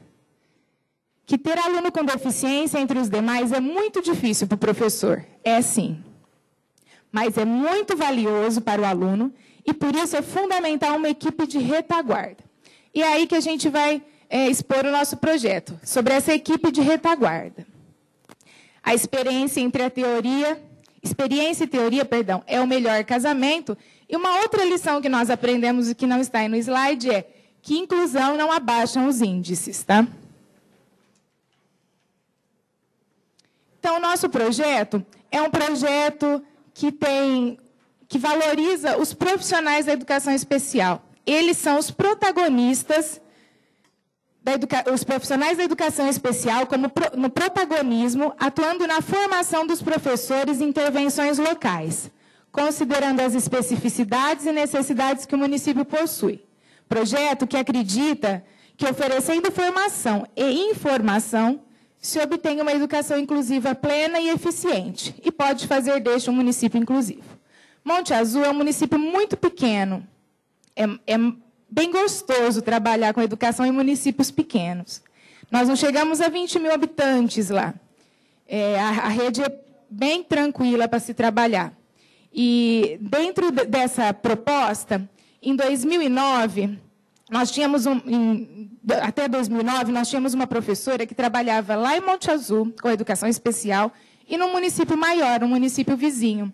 Que ter aluno com deficiência entre os demais é muito difícil para o professor. É sim. Mas é muito valioso para o aluno e, por isso, é fundamental uma equipe de retaguarda. E é aí que a gente vai expor o nosso projeto, sobre essa equipe de retaguarda. A experiência e teoria é o melhor casamento. E uma outra lição que nós aprendemos e que não está aí no slide é que inclusão não abaixam os índices, tá? Então, o nosso projeto é um projeto que valoriza os profissionais da educação especial. Eles são os protagonistas, os profissionais da educação especial, no protagonismo, atuando na formação dos professores e intervenções locais, considerando as especificidades e necessidades que o município possui. Projeto que acredita que, oferecendo formação e informação, se obtém uma educação inclusiva plena e eficiente, e pode fazer deste um município inclusivo. Monte Azul é um município muito pequeno. É bem gostoso trabalhar com educação em municípios pequenos. Nós não chegamos a 20 mil habitantes lá. A rede é bem tranquila para se trabalhar. E, dentro dessa proposta, em 2009, nós tínhamos até 2009, nós tínhamos uma professora que trabalhava lá em Monte Azul, com educação especial, e num município maior, um município vizinho.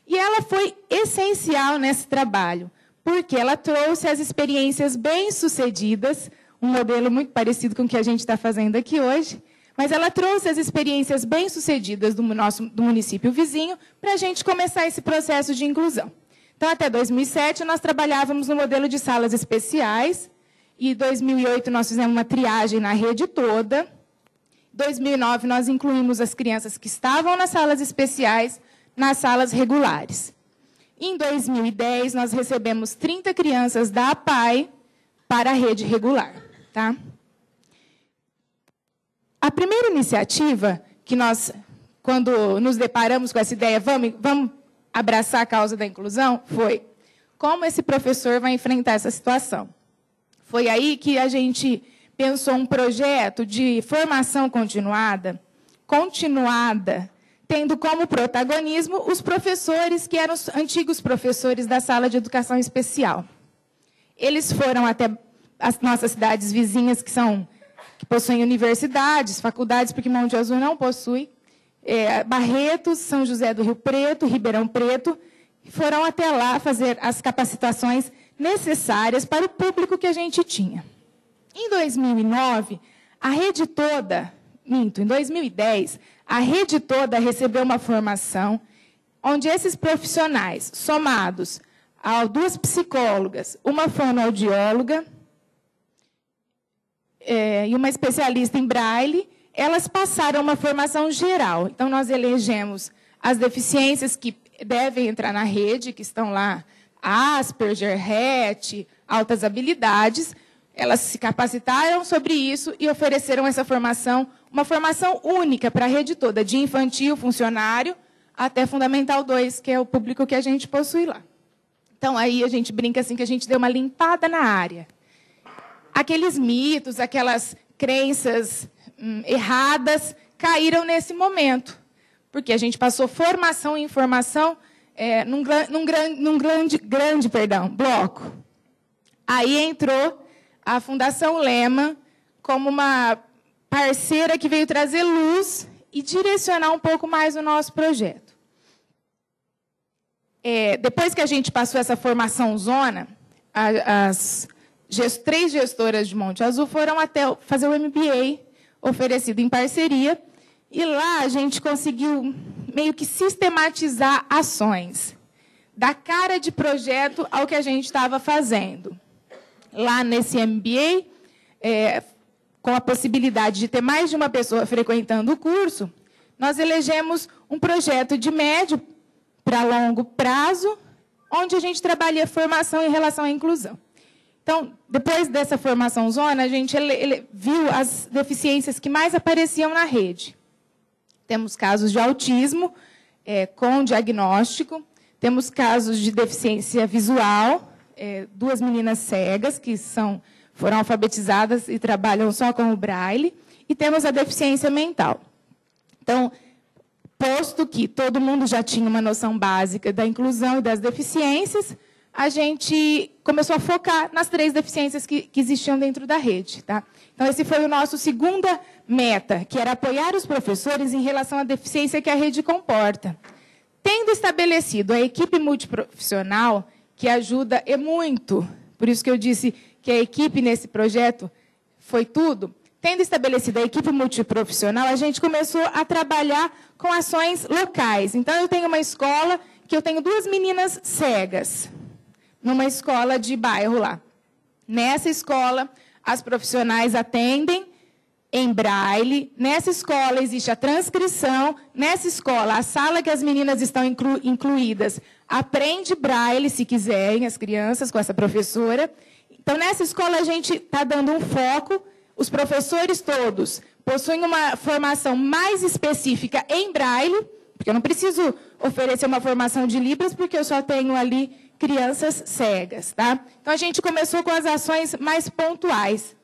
E ela foi essencial nesse trabalho, porque ela trouxe as experiências bem-sucedidas, um modelo muito parecido com o que a gente está fazendo aqui hoje, mas ela trouxe as experiências bem-sucedidas do município vizinho para a gente começar esse processo de inclusão. Então, até 2007, nós trabalhávamos no modelo de salas especiais, e em 2008 nós fizemos uma triagem na rede toda. Em 2009, nós incluímos as crianças que estavam nas salas especiais nas salas regulares. Em 2010, nós recebemos 30 crianças da APAE para a rede regular. Tá? A primeira iniciativa que nós, quando nos deparamos com essa ideia, vamos abraçar a causa da inclusão, foi como esse professor vai enfrentar essa situação. Foi aí que a gente pensou um projeto de formação continuada, tendo como protagonismo os professores que eram os antigos professores da sala de educação especial. Eles foram até as nossas cidades vizinhas, que possuem universidades, faculdades, porque Monte Azul não possui, Barretos, São José do Rio Preto, Ribeirão Preto, foram até lá fazer as capacitações necessárias para o público que a gente tinha. Em 2009, em 2010, a rede toda recebeu uma formação onde esses profissionais, somados a 2 psicólogas, uma fonoaudióloga e uma especialista em braille, elas passaram uma formação geral. Então, nós elegemos as deficiências que devem entrar na rede, que estão lá, Asperger, Rett, altas habilidades. Elas se capacitaram sobre isso e ofereceram essa formação, uma formação única para a rede toda, de infantil, funcionário, até Fundamental 2, que é o público que a gente possui lá. Então, aí a gente brinca assim que a gente deu uma limpada na área. Aqueles mitos, aquelas crenças erradas caíram nesse momento, porque a gente passou formação e informação num grande bloco. Aí entrou a Fundação Lema como uma parceira que veio trazer luz e direcionar um pouco mais o nosso projeto. Depois que a gente passou essa formação zona, as 3 gestoras de Monte Azul foram até fazer o MBA, oferecido em parceria, e lá a gente conseguiu meio que sistematizar ações, da cara de projeto ao que a gente estava fazendo. Lá nesse MBA, com a possibilidade de ter mais de uma pessoa frequentando o curso, nós elegemos um projeto de médio para longo prazo, onde a gente trabalha formação em relação à inclusão. Então, depois dessa formação zona, a gente viu as deficiências que mais apareciam na rede. Temos casos de autismo com diagnóstico, temos casos de deficiência visual, 2 meninas cegas que foram alfabetizadas e trabalham só com o braille, e temos a deficiência mental. Então, posto que todo mundo já tinha uma noção básica da inclusão e das deficiências, a gente começou a focar nas 3 deficiências que existiam dentro da rede. Tá? Então, esse foi o nosso segunda meta, que era apoiar os professores em relação à deficiência que a rede comporta. Tendo estabelecido a equipe multiprofissional, que ajuda e muito, por isso que eu disse que a equipe nesse projeto foi tudo, tendo estabelecido a equipe multiprofissional, a gente começou a trabalhar com ações locais. Então, eu tenho uma escola que eu tenho 2 meninas cegas, numa escola de bairro lá. Nessa escola, as profissionais atendem em braille. Nessa escola existe a transcrição. Nessa escola, a sala que as meninas estão incluídas aprende braille, se quiserem, as crianças, com essa professora. Então, nessa escola, a gente está dando um foco. Os professores todos possuem uma formação mais específica em braille, porque eu não preciso oferecer uma formação de Libras, porque eu só tenho ali crianças cegas. Tá? Então, a gente começou com as ações mais pontuais.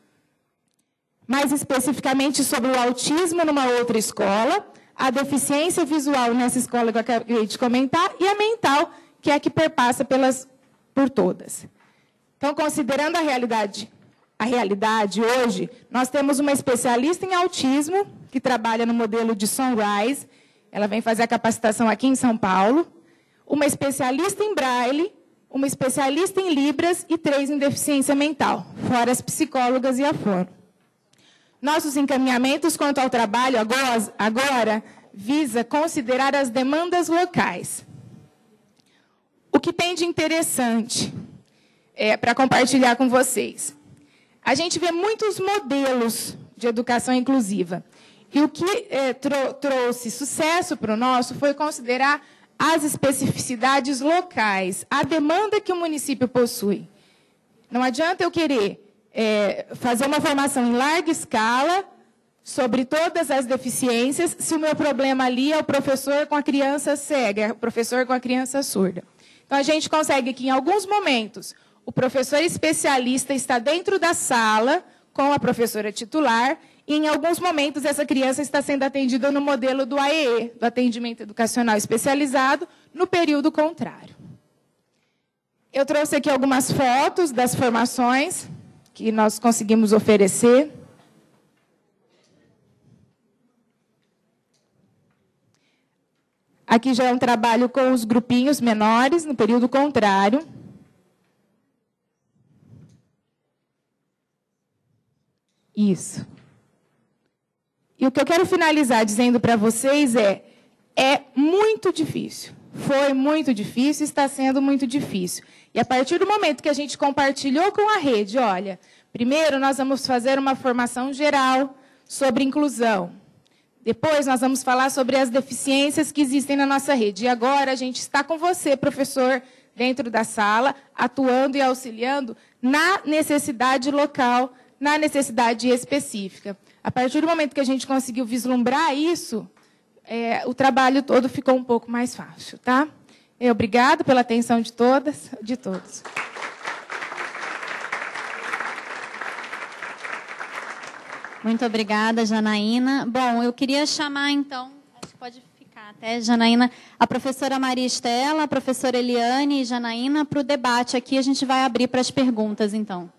Mais especificamente sobre o autismo numa outra escola, a deficiência visual nessa escola que eu acabei de comentar, e a mental, que é a que perpassa por todas. Então, considerando a realidade hoje, nós temos uma especialista em autismo, que trabalha no modelo de Sunrise, ela vem fazer a capacitação aqui em São Paulo, uma especialista em braille, uma especialista em Libras e 3 em deficiência mental, fora as psicólogas e a fono. Nossos encaminhamentos quanto ao trabalho agora visa considerar as demandas locais. O que tem de interessante para compartilhar com vocês? A gente vê muitos modelos de educação inclusiva. E o que trouxe sucesso para o nosso foi considerar as especificidades locais, a demanda que o município possui. Não adianta eu querer fazer uma formação em larga escala sobre todas as deficiências, se o meu problema ali é o professor com a criança cega, é o professor com a criança surda. Então, a gente consegue que, em alguns momentos, o professor especialista está dentro da sala com a professora titular, e, em alguns momentos, essa criança está sendo atendida no modelo do AEE, do Atendimento Educacional Especializado, no período contrário. Eu trouxe aqui algumas fotos das formações que nós conseguimos oferecer. Aqui já é um trabalho com os grupinhos menores, no período contrário. Isso. E o que eu quero finalizar dizendo para vocês é muito difícil. Foi muito difícil, está sendo muito difícil. E a partir do momento que a gente compartilhou com a rede, olha, primeiro nós vamos fazer uma formação geral sobre inclusão. Depois nós vamos falar sobre as deficiências que existem na nossa rede. E agora a gente está com você, professor, dentro da sala, atuando e auxiliando na necessidade local, na necessidade específica. A partir do momento que a gente conseguiu vislumbrar isso, o trabalho todo ficou um pouco mais fácil, tá? Obrigado pela atenção de todas, de todos. Muito obrigada, Janaína. Bom, eu queria chamar, então, acho que pode ficar até, Janaína, a professora Maria Estela, a professora Eliane e Janaína para o debate aqui. A gente vai abrir para as perguntas, então.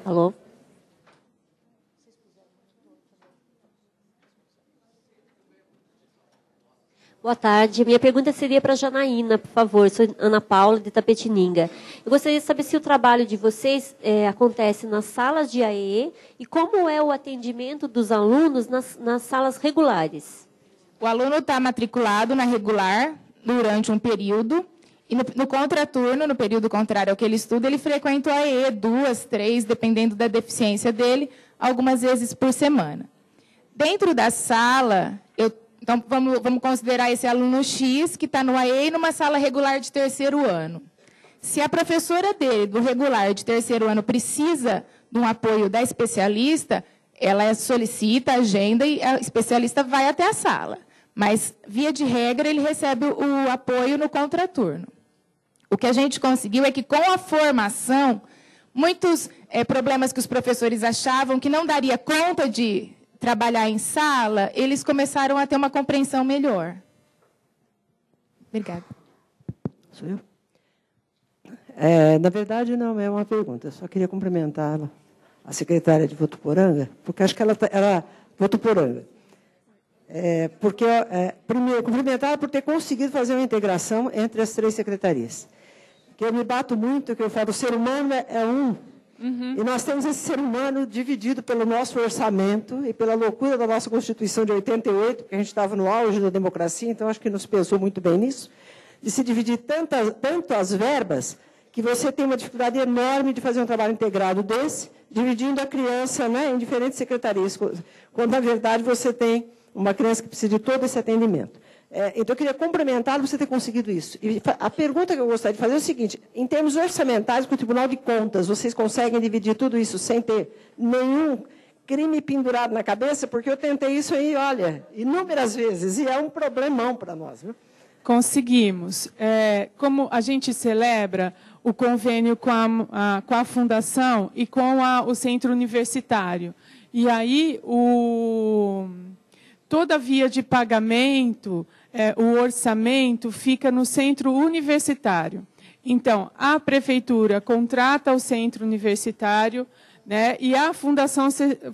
Alô? Boa tarde. Minha pergunta seria para a Janaína, por favor. Sou Ana Paula, de Itapetininga. Eu gostaria de saber se o trabalho de vocês acontece nas salas de AEE e como é o atendimento dos alunos nas salas regulares. O aluno está matriculado na regular durante um período e no contraturno, no período contrário ao que ele estuda, ele frequenta o AEE 2, 3, dependendo da deficiência dele, algumas vezes por semana. Dentro da sala, então vamos considerar esse aluno X que está no AEE numa sala regular de terceiro ano. Se a professora dele, do regular de terceiro ano, precisa de um apoio da especialista, ela solicita, agenda e a especialista vai até a sala. Mas, via de regra, ele recebe o apoio no contraturno. O que a gente conseguiu é que, com a formação, muitos problemas que os professores achavam que não daria conta de trabalhar em sala, eles começaram a ter uma compreensão melhor. Obrigada. Sou eu? Na verdade, não é uma pergunta. Eu só queria cumprimentar a secretária de Votuporanga, porque acho que ela Votuporanga. Primeiro, cumprimentá-la por ter conseguido fazer uma integração entre as 3 secretarias. Que eu me bato muito, que eu falo, o ser humano é um. E nós temos esse ser humano dividido pelo nosso orçamento e pela loucura da nossa Constituição de 88, porque a gente estava no auge da democracia, então acho que nos pesou muito bem nisso, de se dividir tanto as verbas, que você tem uma dificuldade enorme de fazer um trabalho integrado desse, dividindo a criança, né, em diferentes secretarias, quando, na verdade, você tem uma criança que precisa de todo esse atendimento. Então, eu queria cumprimentá-lo por você ter conseguido isso. E a pergunta que eu gostaria de fazer é o seguinte, em termos orçamentários, com o Tribunal de Contas, vocês conseguem dividir tudo isso sem ter nenhum crime pendurado na cabeça? Porque eu tentei isso aí, olha, inúmeras vezes, e é um problemão para nós, viu? Conseguimos. Como a gente celebra o convênio com a Fundação e com o Centro Universitário. E aí, toda a via de pagamento, o orçamento, fica no Centro Universitário. Então, a Prefeitura contrata o Centro Universitário, né, e a Fundação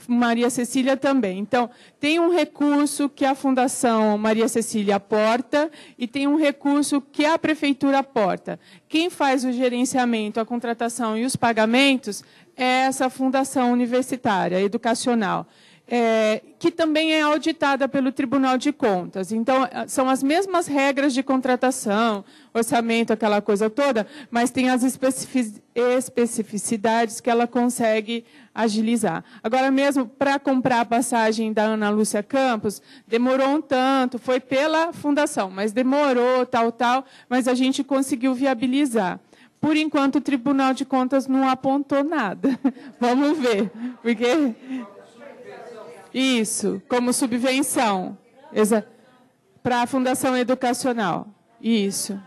Maria Cecília também. Então, tem um recurso que a Fundação Maria Cecília aporta e tem um recurso que a Prefeitura aporta. Quem faz o gerenciamento, a contratação e os pagamentos é essa Fundação Universitária Educacional, que também é auditada pelo Tribunal de Contas. Então, são as mesmas regras de contratação, orçamento, aquela coisa toda, mas tem as especificidades que ela consegue agilizar. Agora mesmo, para comprar a passagem da Ana Lúcia Campos, demorou um tanto, foi pela Fundação, mas demorou, mas a gente conseguiu viabilizar. Por enquanto, o Tribunal de Contas não apontou nada. Vamos ver, porque... Isso, como subvenção. Para a Fundação Educacional. Isso.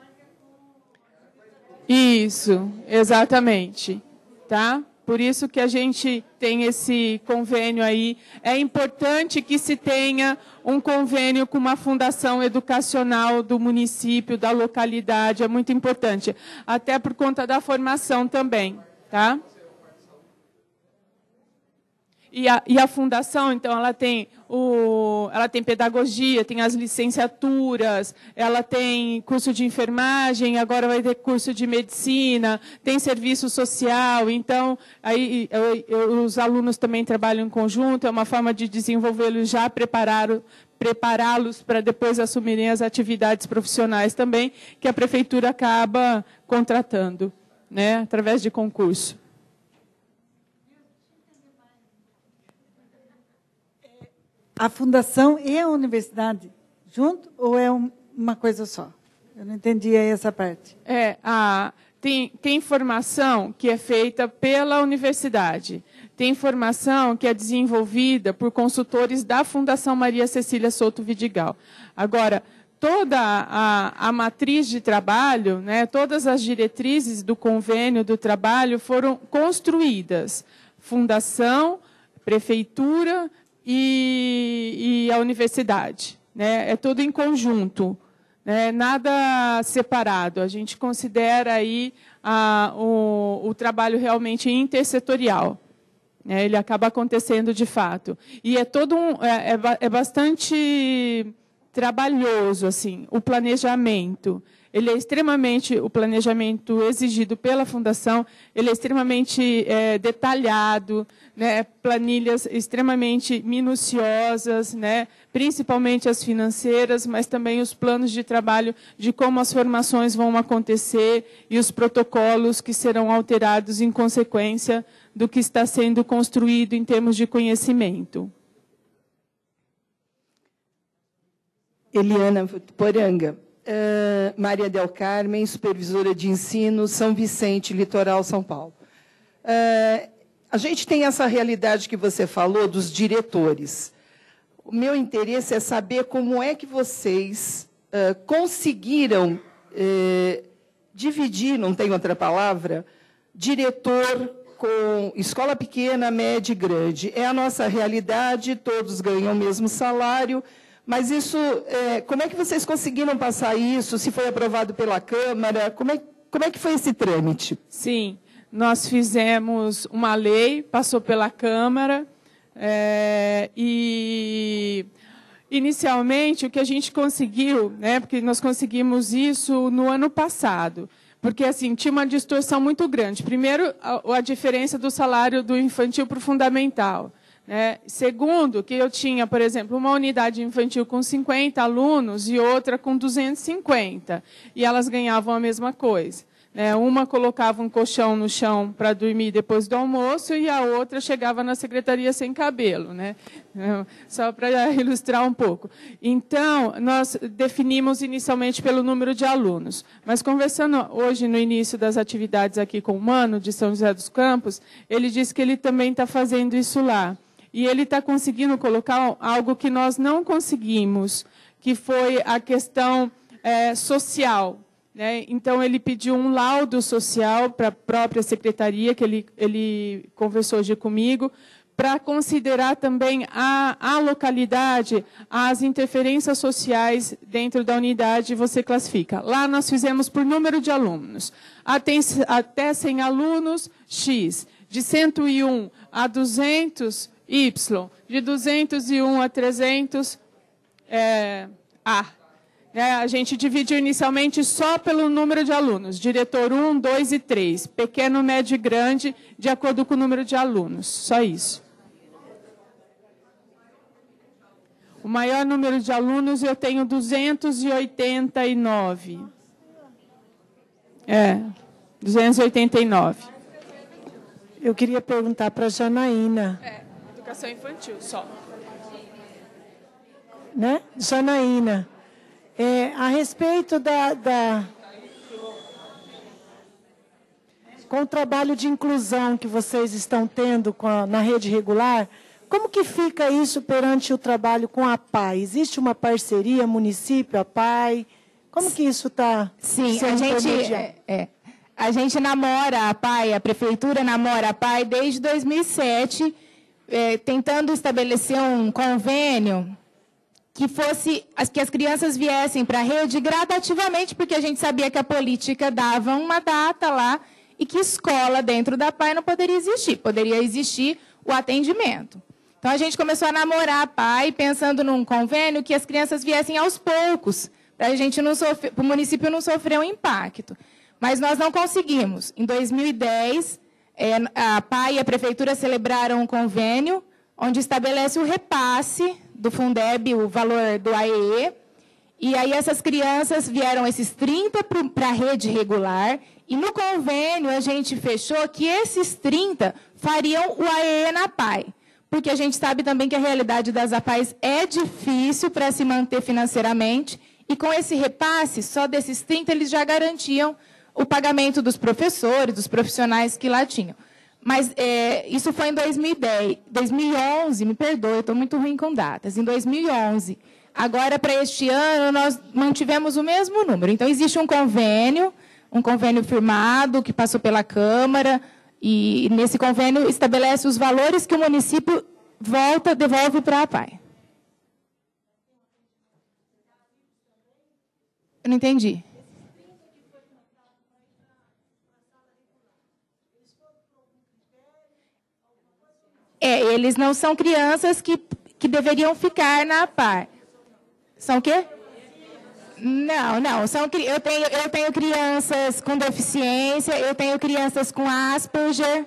Isso, exatamente. Tá? Por isso que a gente tem esse convênio aí. É importante que se tenha um convênio com uma fundação educacional do município, da localidade. É muito importante. Até por conta da formação também. Tá? E a fundação, então, ela tem pedagogia, tem as licenciaturas, ela tem curso de enfermagem, agora vai ter curso de medicina, tem serviço social. Então, aí os alunos também trabalham em conjunto, é uma forma de desenvolvê-los, já prepará-los para depois assumirem as atividades profissionais também, que a Prefeitura acaba contratando, né, através de concurso. A fundação e a universidade junto ou é uma coisa só? Eu não entendi aí essa parte. Tem formação que é feita pela universidade. Tem formação que é desenvolvida por consultores da Fundação Maria Cecília Souto Vidigal. Agora, toda a matriz de trabalho, né, todas as diretrizes do convênio do trabalho foram construídas. Fundação, Prefeitura e a universidade, né? É tudo em conjunto, né? Nada separado. A gente considera aí o trabalho realmente intersetorial, né? Ele acaba acontecendo de fato. E é todo bastante trabalhoso, assim, o planejamento. Ele é extremamente, o planejamento exigido pela Fundação, ele é extremamente detalhado, né, planilhas extremamente minuciosas, né, principalmente as financeiras, mas também os planos de trabalho de como as formações vão acontecer e os protocolos que serão alterados em consequência do que está sendo construído em termos de conhecimento. Eliana Poranga. Maria del Carmen, supervisora de ensino, São Vicente, Litoral, São Paulo. A gente tem essa realidade que você falou dos diretores. O meu interesse é saber como é que vocês conseguiram dividir, não tem outra palavra, diretor com escola pequena, média e grande. É a nossa realidade, todos ganham o mesmo salário. Mas isso, como é que vocês conseguiram passar isso? Se foi aprovado pela Câmara? Como é que foi esse trâmite? Sim, nós fizemos uma lei, passou pela Câmara, e inicialmente o que a gente conseguiu, né, porque nós conseguimos isso no ano passado, porque assim, tinha uma distorção muito grande. Primeiro, a diferença do salário do infantil para o fundamental. Segundo, que eu tinha, por exemplo, uma unidade infantil com 50 alunos e outra com 250, e elas ganhavam a mesma coisa. Uma colocava um colchão no chão para dormir depois do almoço e a outra chegava na secretaria sem cabelo, só para ilustrar um pouco. Então, nós definimos inicialmente pelo número de alunos, mas conversando hoje no início das atividades aqui com o Mano, de São José dos Campos, ele disse que ele também está fazendo isso lá. E ele está conseguindo colocar algo que nós não conseguimos, que foi a questão social. Então, ele pediu um laudo social para a própria secretaria, que ele conversou hoje comigo, para considerar também a localidade, as interferências sociais dentro da unidade, você classifica. Lá nós fizemos por número de alunos. Até 100 alunos, X. De 101 a 200, Y. De 201 a 300, A. A gente dividiu inicialmente só pelo número de alunos. Diretor 1, 2 e 3. Pequeno, médio e grande, de acordo com o número de alunos. Só isso. O maior número de alunos eu tenho 289. 289. Eu queria perguntar para a Janaína. Educação infantil, só. Janaína, a respeito com o trabalho de inclusão que vocês estão tendo na rede regular, como que fica isso perante o trabalho com a PAI? Existe uma parceria município, a PAI? Como que isso está? Sim, a gente namora a PAI, a prefeitura namora a PAI desde 2007, tentando estabelecer um convênio que as crianças viessem para a rede gradativamente, porque a gente sabia que a política dava uma data lá e que escola dentro da PAI não poderia existir. Poderia existir o atendimento. Então, a gente começou a namorar a PAI, pensando num convênio que as crianças viessem aos poucos, para o município não sofrer um impacto. Mas nós não conseguimos. Em 2010, a PAI e a prefeitura celebraram um convênio onde estabelece o repasse do Fundeb, o valor do AEE, e aí essas crianças vieram, esses 30 para a rede regular, e no convênio a gente fechou que esses 30 fariam o AEE na PAI, porque a gente sabe também que a realidade das APAIs é difícil para se manter financeiramente, e com esse repasse, só desses 30 eles já garantiam o pagamento dos professores, dos profissionais que lá tinham. Mas isso foi em 2011, me perdoe, eu estou muito ruim com datas, em 2011. Agora, para este ano, nós mantivemos o mesmo número. Então, existe um convênio firmado, que passou pela Câmara, e nesse convênio estabelece os valores que o município devolve para a PAI. Eu não entendi. Eles não são crianças que deveriam ficar na PAI. São o quê? Não. Eu tenho crianças com deficiência, eu tenho crianças com Asperger,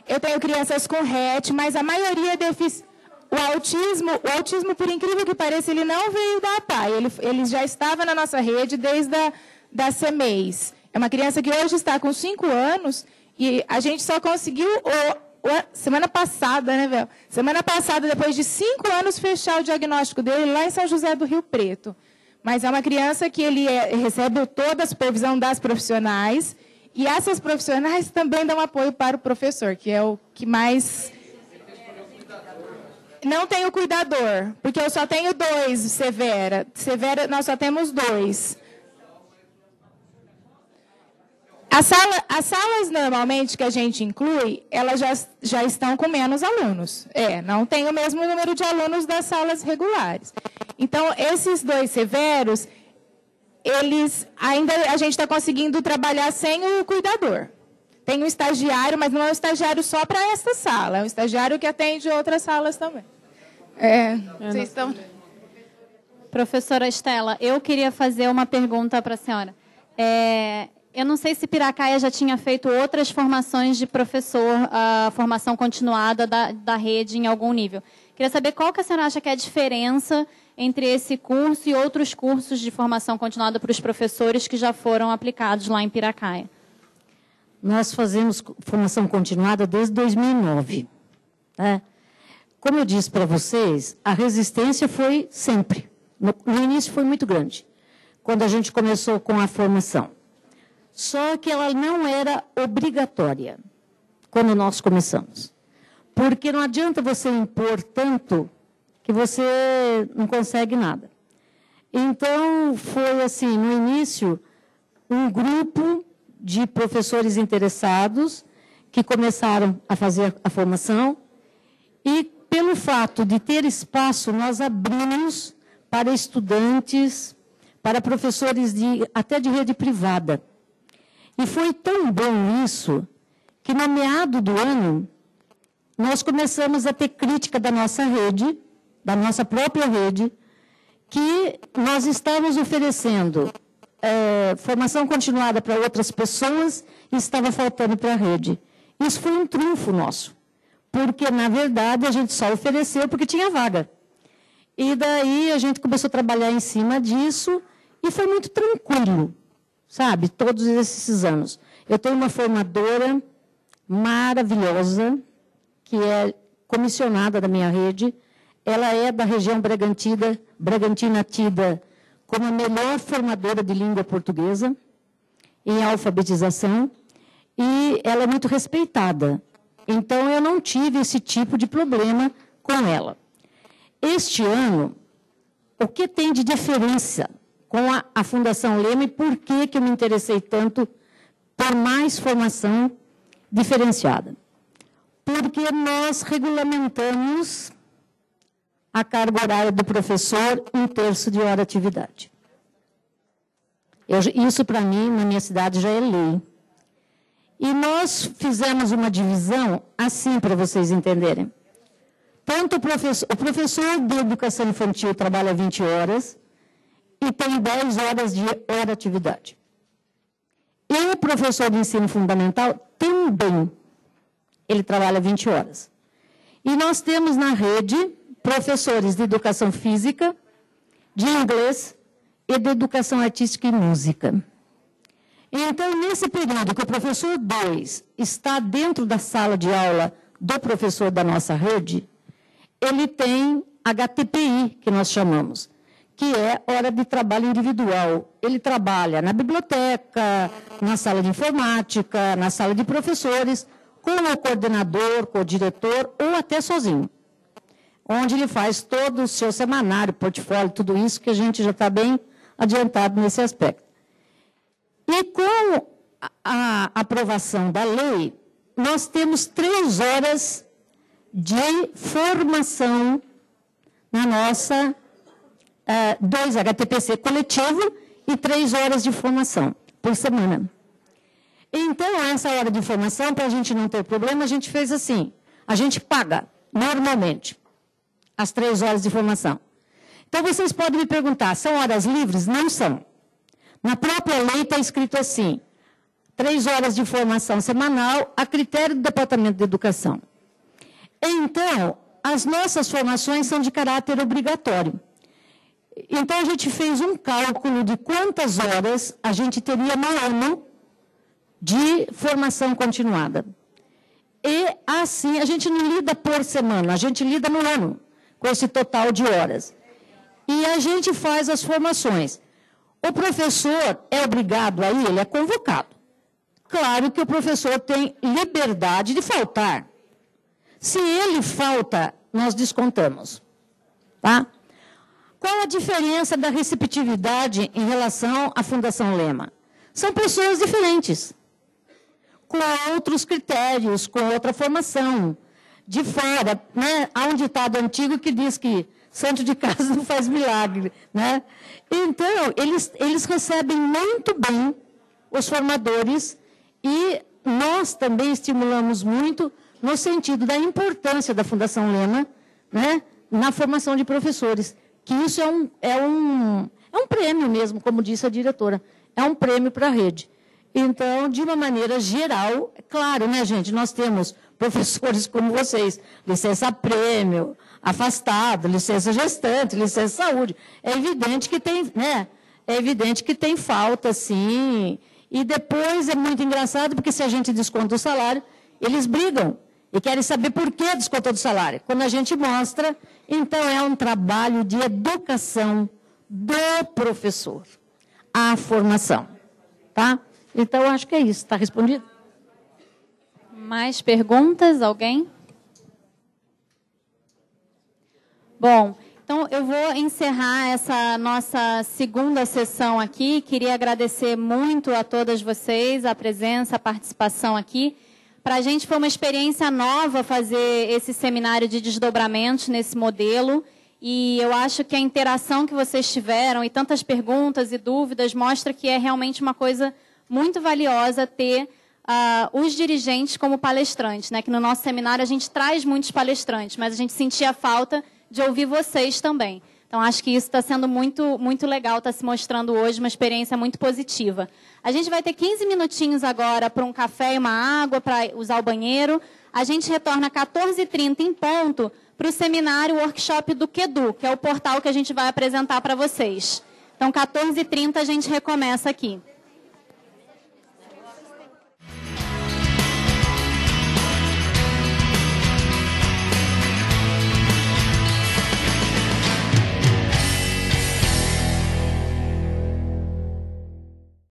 eu tenho crianças com Rett, mas a maioria é deficiente. O autismo, por incrível que pareça, ele não veio da APAE, ele já estava na nossa rede desde da CEMEIS. É uma criança que hoje está com 5 anos e a gente só conseguiu, semana passada, né, Vel? Semana passada, depois de 5 anos, fechar o diagnóstico dele lá em São José do Rio Preto. Mas é uma criança que ele recebe toda a supervisão das profissionais e essas profissionais também dão apoio para o professor, que é o que mais... Não tenho cuidador, porque eu só tenho 2, Severa. Severa, nós só temos 2. As salas, normalmente, que a gente inclui, elas já estão com menos alunos. Não tem o mesmo número de alunos das salas regulares. Então, esses 2 severos, a gente está conseguindo trabalhar sem o cuidador. Tem um estagiário, mas não é um estagiário só para esta sala, é um estagiário que atende outras salas também. Vocês estão... Professora Estela, eu queria fazer uma pergunta para a senhora. Eu não sei se Piracaia já tinha feito outras formações de professor, formação continuada da rede em algum nível. Queria saber qual que a senhora acha que é a diferença entre esse curso e outros cursos de formação continuada para os professores que já foram aplicados lá em Piracaia. Nós fazemos formação continuada desde 2009. Né? Como eu disse para vocês, a resistência foi sempre. No início foi muito grande, quando a gente começou com a formação. Só que ela não era obrigatória quando nós começamos. Porque não adianta você impor tanto que você não consegue nada. Então, foi assim, no início, um grupo de professores interessados que começaram a fazer a formação e, pelo fato de ter espaço, nós abrimos para estudantes, para professores até de rede privada. E foi tão bom isso, que no meado do ano, nós começamos a ter crítica da nossa rede, da nossa própria rede, que nós estávamos oferecendo formação continuada para outras pessoas e estava faltando para a rede. Isso foi um triunfo nosso, porque, na verdade, a gente só ofereceu porque tinha vaga. E daí a gente começou a trabalhar em cima disso e foi muito tranquilo, sabe, todos esses anos. Eu tenho uma formadora maravilhosa, que é comissionada da minha rede. Ela é da região Bragantina tida como a melhor formadora de língua portuguesa em alfabetização, e ela é muito respeitada. Então, eu não tive esse tipo de problema com ela. Este ano, o que tem de diferença com a Fundação Lema e por que eu me interessei tanto por mais formação diferenciada? Porque nós regulamentamos a carga horária do professor 1/3 de hora de atividade. Isso, para mim, na minha cidade, já é lei. E nós fizemos uma divisão assim, para vocês entenderem. Tanto o professor de educação infantil trabalha 20 horas e tem 10 horas de hora de atividade. E o professor de ensino fundamental também, ele trabalha 20 horas. E nós temos na rede professores de educação física, de inglês e de educação artística e música. Então, nesse período que o professor 2 está dentro da sala de aula do professor da nossa rede, ele tem HTPI, que nós chamamos, que é hora de trabalho individual. Ele trabalha na biblioteca, na sala de informática, na sala de professores, com o coordenador, com o diretor, ou até sozinho, onde ele faz todo o seu semanário, portfólio, tudo isso, que a gente já está bem adiantado nesse aspecto. E com a aprovação da lei, nós temos 3 horas de formação na nossa 2 HTPC coletivo e 3 horas de formação por semana. Então, essa hora de formação, para a gente não ter problema, a gente fez assim, a gente paga normalmente as 3 horas de formação. Então, Então, vocês podem me perguntar, são horas livres? Não são. Na própria lei está escrito assim, 3 horas de formação semanal a critério do Departamento de Educação. Então, as nossas formações são de caráter obrigatório. Então, a gente fez um cálculo de quantas horas a gente teria no ano de formação continuada. E, assim, a gente não lida por semana, a gente lida no ano, com esse total de horas. E a gente faz as formações. O professor é obrigado a ir, ele é convocado. Claro que o professor tem liberdade de faltar. Se ele falta, nós descontamos. Tá? Qual a diferença da receptividade em relação à Fundação Lema? São pessoas diferentes, com outros critérios, com outra formação. De fora, né? Há um ditado antigo que diz que santo de casa não faz milagre. Né? Então, eles recebem muito bem os formadores e nós também estimulamos muito no sentido da importância da Fundação Lema, né? Na formação de professores. Que isso é um prêmio mesmo, como disse a diretora. É um prêmio para a rede. Então, de uma maneira geral, é claro, né, gente? Nós temos professores como vocês, licença-prêmio, afastado, licença gestante, licença saúde. É evidente que tem, né? É evidente que tem falta, sim. E depois é muito engraçado, porque se a gente desconta o salário, eles brigam e querem saber por que descontou do salário. Quando a gente mostra, então é um trabalho de educação do professor, a formação. Tá? Então, acho que é isso. Está respondido? Mais perguntas? Alguém? Bom, então eu vou encerrar essa nossa segunda sessão aqui. Queria agradecer muito a todas vocês, a presença, a participação aqui. Para a gente foi uma experiência nova fazer esse seminário de desdobramentos nesse modelo. E eu acho que a interação que vocês tiveram e tantas perguntas e dúvidas mostra que é realmente uma coisa muito valiosa ter os dirigentes como palestrantes, né? Que no nosso seminário a gente traz muitos palestrantes, mas a gente sentia falta de ouvir vocês também. Então, acho que isso está sendo muito, muito legal, está se mostrando hoje uma experiência muito positiva. A gente vai ter 15 minutinhos agora para um café e uma água, para usar o banheiro. A gente retorna às 14h30 em ponto para o seminário workshop do QEDU, que é o portal que a gente vai apresentar para vocês. Então, 14h30 a gente recomeça aqui.